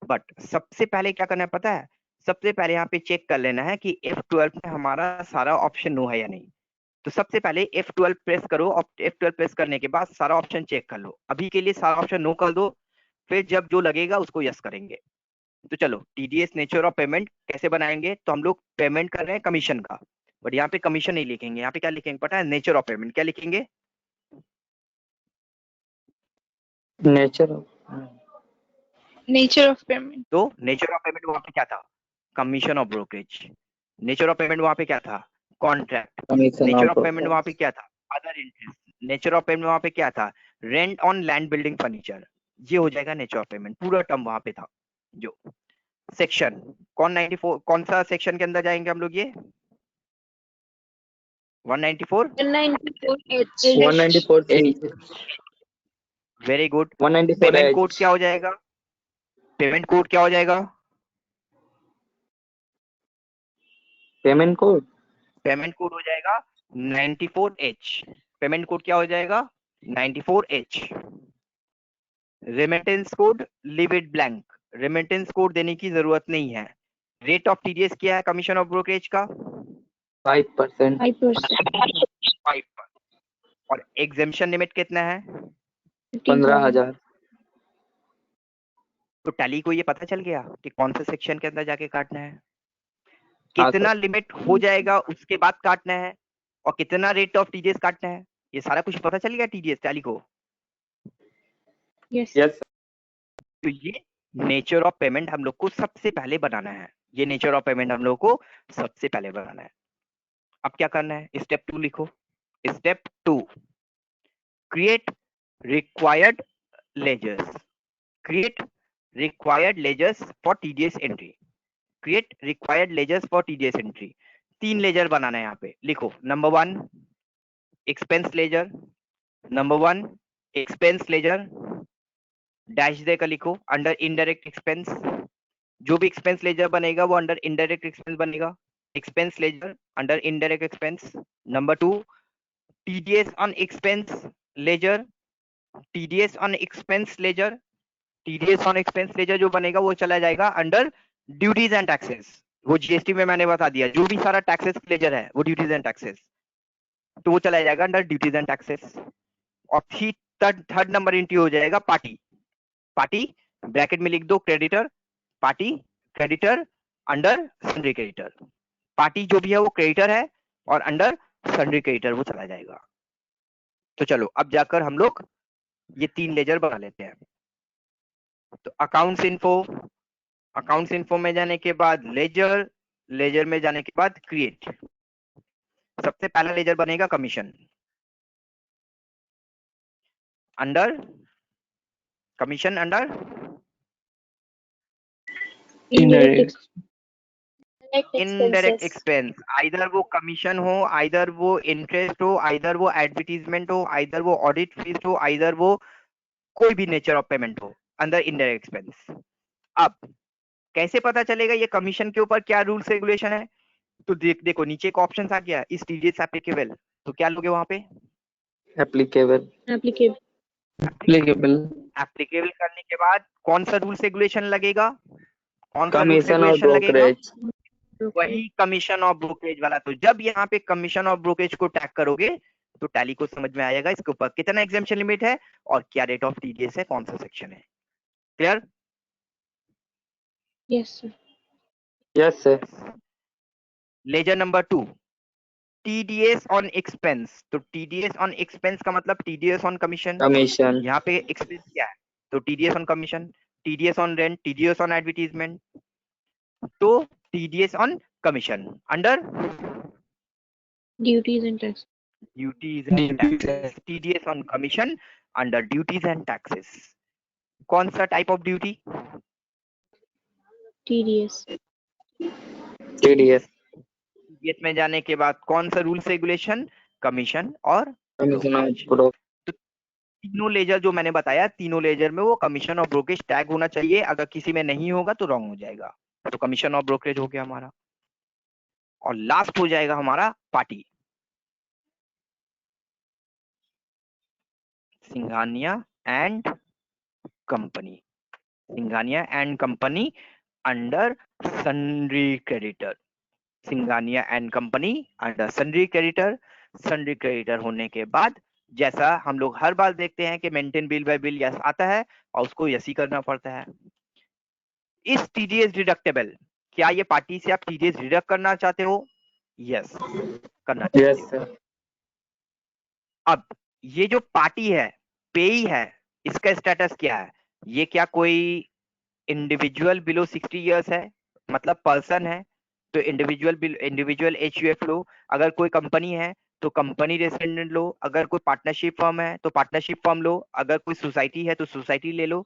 बट सबसे पहले क्या करना है पता है? सबसे पहले यहाँ पे चेक कर लेना है कि F12 में हमारा सारा ऑप्शन नो है या नहीं। तो सबसे पहले F12 प्रेस करो और F12 प्रेस करने के बाद सारा ऑप्शन चेक कर लो। अभी के लिए सारा ऑप्शन नो कर दो, फिर जब जो लगेगा उसको यस करेंगे। तो चलो टीडीएस नेचर ऑफ पेमेंट कैसे बनाएंगे, तो हम लोग पेमेंट कर रहे हैं कमीशन का, बट यहाँ पे कमीशन नहीं लिखेंगे, यहाँ पे क्या लिखेंगे पता है? Nature of payment. क्या लिखेंगे? Nature of payment. तो नेचर ऑफ पेमेंट वहां पे क्या था? Commission of brokerage. Nature of payment वहां पे क्या था? कॉन्ट्रैक्ट। नेचर ऑफ पेमेंट वहां पे क्या था? Other interest. Nature of payment वहां पे क्या था? Rent on land building furniture. ये हो जाएगा नेचर ऑफ पेमेंट, पूरा टर्म वहां पे था। जो सेक्शन कौन 94, कौन सा सेक्शन के अंदर जाएंगे हम लोग? ये 194, 194 वेरी गुड। 194 पेमेंट कोड क्या हो जाएगा? पेमेंट कोड क्या हो जाएगा? पेमेंट कोड हो जाएगा 94H। पेमेंट कोड क्या हो जाएगा? 94H। Remittance code leave it blank, remittance code देने की जरूरत नहीं है। रेट ऑफ टीडीएस क्या है कमीशन ऑफ ब्रोकरेज का? 5%। 5%। और एग्जेम्पशन लिमिट कितना है? 15,000। तो टैली को ये पता चल गया कि कौन से सेक्शन के अंदर जाके काटना है, कितना लिमिट हो जाएगा उसके बाद काटना है, और कितना रेट ऑफ टीडीएस काटना है। ये सारा कुछ पता चल गया टीडीएस टैली को। यस यस तो ये नेचर ऑफ पेमेंट हम लोग को सबसे पहले बनाना है। ये नेचर ऑफ पेमेंट हम लोग को सबसे पहले बनाना है। अब क्या करना है? स्टेप 2 लिखो। Step 2, create required ledgers. Create required ledgers for TDS entry. Create required ledgers for TDS entry. 3 ledger बनाना है यहाँ पे। लिखो number 1 expense ledger, number 1 expense ledger, dash देकर लिखो अंडर इनडायरेक्ट एक्सपेंस। जो भी एक्सपेंस लेजर बनेगा वो अंडर इनडायरेक्ट एक्सपेंस बनेगा। Expense ledger under indirect expense. Number 2 TDS on expense ledger, TDS on expense ledger. TDS on expense ledger जो बनेगा वो चला जाएगा अंडर ड्यूटीज एंड टैक्सेस। वो जीएसटी में मैंने बता दिया, जो भी सारा टैक्सेस लेजर है वो ड्यूटीज एंड टैक्सेस, तो वो चला जाएगा अंडर ड्यूटीज एंड टैक्सेस। और थर्ड नंबर एंट्री हो जाएगा पार्टी। पार्टी ब्रैकेट में लिख दो creditor, party creditor under sundry creditor. Party जो भी है वो क्रेडिटर है और अंडर सन्ड्री क्रेडिटर वो चला जाएगा। तो चलो अब जाकर हम लोग ये 3 लेजर बना लेते हैं। तो अकाउंट्स इन्फो में जाने के बाद लेजर, लेजर में जाने के बाद क्रिएट। सबसे पहला लेजर बनेगा commission, under commission under indirect expense. Either वो कमीशन हो, आइदर वो इंटरेस्ट हो, आइदर वो एडवर्टीजमेंट हो, आइदर वो ऑडिट फीस हो, आइदर वो कोई भी नेचर ऑफ पेमेंट हो, अंडर इनडायरेक्ट एक्सपेंस। अब कैसे पता चलेगा ये कमीशन के ऊपर क्या रूल्स रेगुलेशन है? तो देखो नीचे एक ऑप्शन आ गया, इस टीडीएस एप्लीकेबल, तो क्या लोगे वहां पे? एप्लीकेबल एप्लीकेबल एप्लीकेबल एप्लीकेबल करने के बाद कौन सा रूल्स रेगुलेशन लगेगा? कौन सा रूल्स कमीशन और रेगुलेशन लगेगा? ब्रोकरेज वही कमीशन और ब्रोकरेज वाला। तो जब यहाँ पे कमीशन और ब्रोकरेज को टैग करोगे तो टैली को समझ में आएगा इसके ऊपर कितना एग्जेम्पशन लिमिट है और क्या रेट ऑफ टीडीएस है, कौन सा सेक्शन है। Clear? Yes sir yes sir ledger number 2, TDS on expense. तो टीडीएस ऑन एक्सपेंस का मतलब टीडीएस ऑन कमीशन। कमीशन यहाँ पे एक्सपेंस क्या है? तो TDS on commission, TDS on rent, TDS on advertisement. तो TDS on commission under duties and tax duties and taxes, TDS on commission under duties and taxes। कौन सा type of duty? TDS TDS TDS में जाने के बाद कौन सा रूल्स रेगुलेशन? कमीशन और कमीशन और brokerage। ब्रोक तो तीनों लेजर जो मैंने बताया, तीनों लेजर में वो कमीशन और ब्रोकरेज टैग होना चाहिए। अगर किसी में नहीं होगा तो रॉन्ग हो जाएगा। तो कमीशन और ब्रोकरेज हो गया हमारा, और लास्ट हो जाएगा हमारा party, Singhania and company. Singhania and company under sundry creditor. Singhania and company under sundry creditor. Sundry creditor होने के बाद जैसा हम लोग हर बार देखते हैं कि maintain bill bye bill yes आता है और उसको यस ही करना पड़ता है। इस टीडीएस डिडक्टेबल, क्या ये पार्टी से आप टीडीएस डिडक्ट करना चाहते हो? यस करना चाहते यस हो। सर अब ये जो पार्टी है, पेई है, इसका स्टेटस क्या है? ये क्या कोई इंडिविजुअल बिलो 60 इयर्स है, मतलब पर्सन है तो इंडिविजुअल एचयूएफ लो। अगर कोई कंपनी है तो कंपनी रेसिडेंट लो। अगर कोई पार्टनरशिप फर्म है तो पार्टनरशिप फर्म लो। अगर कोई सोसाइटी है तो सोसाइटी ले लो।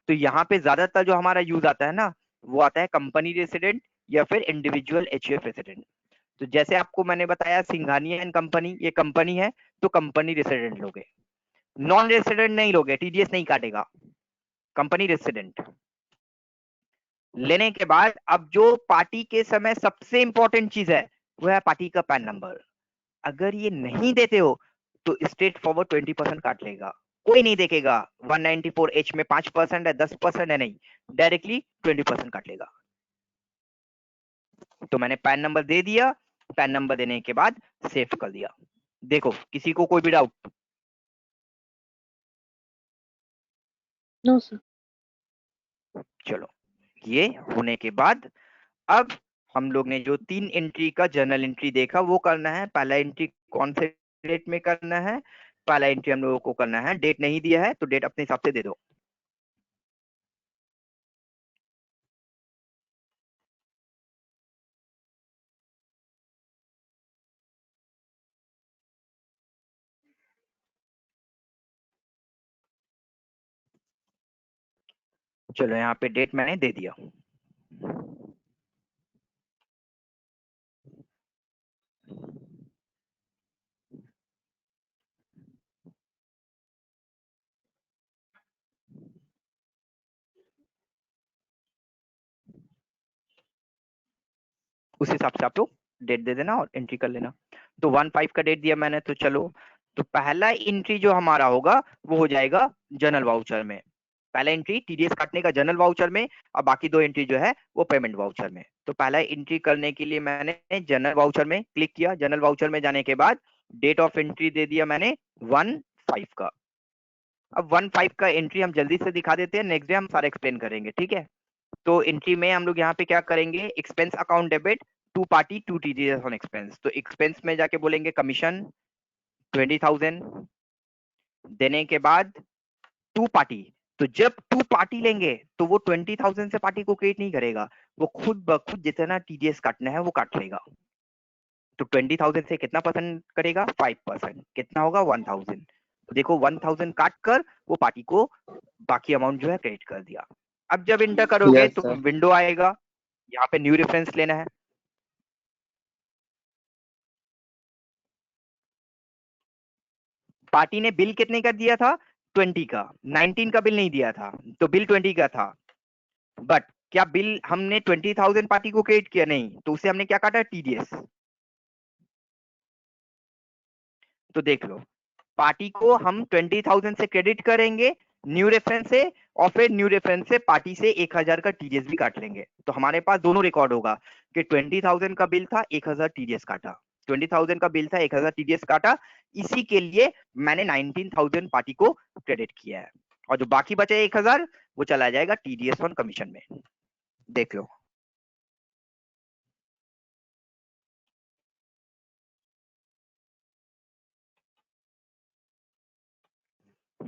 तो यहाँ पे ज्यादातर जो हमारा यूज आता है ना, वो आता है कंपनी रेसिडेंट या फिर इंडिविजुअल एचयूएफ रेसिडेंट। तो जैसे आपको मैंने बताया सिंघानिया एंड कंपनी, ये कंपनी है तो कंपनी रेसिडेंट लोगे, नॉन रेसिडेंट नहीं लोगे, टीडीएस नहीं काटेगा, कंपनी रेसिडेंट लेने के बाद अब जो पार्टी के समय सबसे इंपॉर्टेंट चीज है वो है पार्टी का पैन नंबर। अगर ये नहीं देते हो तो स्ट्रेट फॉरवर्ड 20% काट लेगा, कोई नहीं देखेगा 194H में 5% है 10% है, नहीं, डायरेक्टली 20% काट लेगा। तो मैंने पैन नंबर दे दिया, पैन नंबर देने के बाद सेव कर दिया। देखो किसी को कोई भी डाउट? नो सर चलो, ये होने के बाद अब हम लोग ने जो 3 एंट्री का जर्नल एंट्री देखा वो करना है। पहला एंट्री कौन से डेट में करना है? पहला एंट्री हम लोगों को करना है, डेट नहीं दिया है तो डेट अपने हिसाब से दे दो। चलो यहाँ पे डेट मैंने दे दिया। उस हिसाब से आप लोग डेट दे देना और एंट्री कर लेना। तो 1/5 का डेट दिया मैंने, तो चलो, तो पहला एंट्री जो हमारा होगा वो हो जाएगा जनरल वाउचर में। पहला एंट्री टीडीएस काटने का जनरल वाउचर में, और बाकी 2 एंट्री जो है वो पेमेंट वाउचर में। तो पहला एंट्री करने के लिए मैंने जनरल वाउचर में क्लिक किया। जनरल वाउचर में जाने के बाद डेट ऑफ एंट्री दे दिया मैंने 1/5 का। अब 1/5 का एंट्री हम जल्दी से दिखा देते हैं, नेक्स्ट डे हम सारा एक्सप्लेन करेंगे, ठीक है? तो एंट्री में हम लोग यहाँ पे क्या करेंगे, expense account debit to party to TDS on expense. तो एक्सपेंस में जाके बोलेंगे कमीशन 20,000 देने के बाद टू पार्टी। तो जब टू पार्टी लेंगे तो वो 20,000 से पार्टी को क्रिएट नहीं करेगा, वो खुद ब खुद जितना टीडीएस काटना है वो काट लेगा। तो 20,000 से कितना परसेंट करेगा? 5%। कितना होगा? 1,000। तो देखो 1,000 काट कर वो पार्टी को बाकी अमाउंट जो है क्रेडिट कर दिया। अब जब इंटर करोगे Yes, तो sir. विंडो आएगा, यहाँ पे न्यू रेफरेंस लेना है। पार्टी ने बिल कितने का दिया था? 20 का, 19 का बिल नहीं दिया था, तो बिल 20 का था। बट क्या बिल हमने 20,000 पार्टी को क्रेडिट किया? नहीं, तो उसे हमने क्या काटा? टीडीएस। तो देख लो, पार्टी को हम 20,000 से क्रेडिट करेंगे न्यू रेफरेंस से, और फिर न्यू रेफरेंस से पार्टी से 1,000 का टीडीएस भी काट लेंगे। तो हमारे पास दोनों रिकॉर्ड होगा कि 20,000 का बिल था, 1,000 टीडीएस काटा, 20,000 का बिल था, 1,000 टीडीएस काटा। इसी के लिए मैंने 19,000 पार्टी को क्रेडिट किया है, और जो बाकी बचे 1,000 वो चला जाएगा टीडीएस ऑन कमीशन में। देख लो,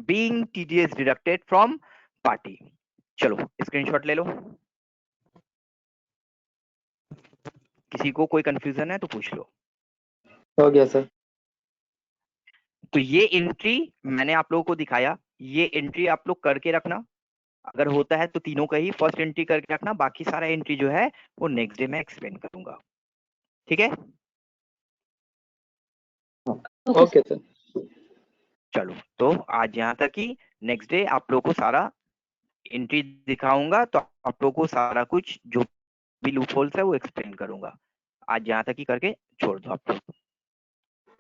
being TDS deducted from party। चलो स्क्रीनशॉट ले लो। किसी को कोई कंफ्यूजन है तो पूछ लो। हो गया सर। तो ये एंट्री मैंने आप लोगों को दिखाया, ये एंट्री आप लोग करके रखना। अगर होता है तो तीनों का ही फर्स्ट एंट्री करके रखना, बाकी सारा एंट्री जो है वो नेक्स्ट डे में एक्सप्लेन करूंगा। ठीक है, ओके सर। चलो तो आज यहाँ तक ही। नेक्स्ट डे आप लोगों को सारा एंट्री दिखाऊंगा, तो आप लोगों को सारा कुछ जो भी लूप होल्स है वो एक्सप्लेन करूंगा। आज यहाँ तक ही करके छोड़ दो आप लोग।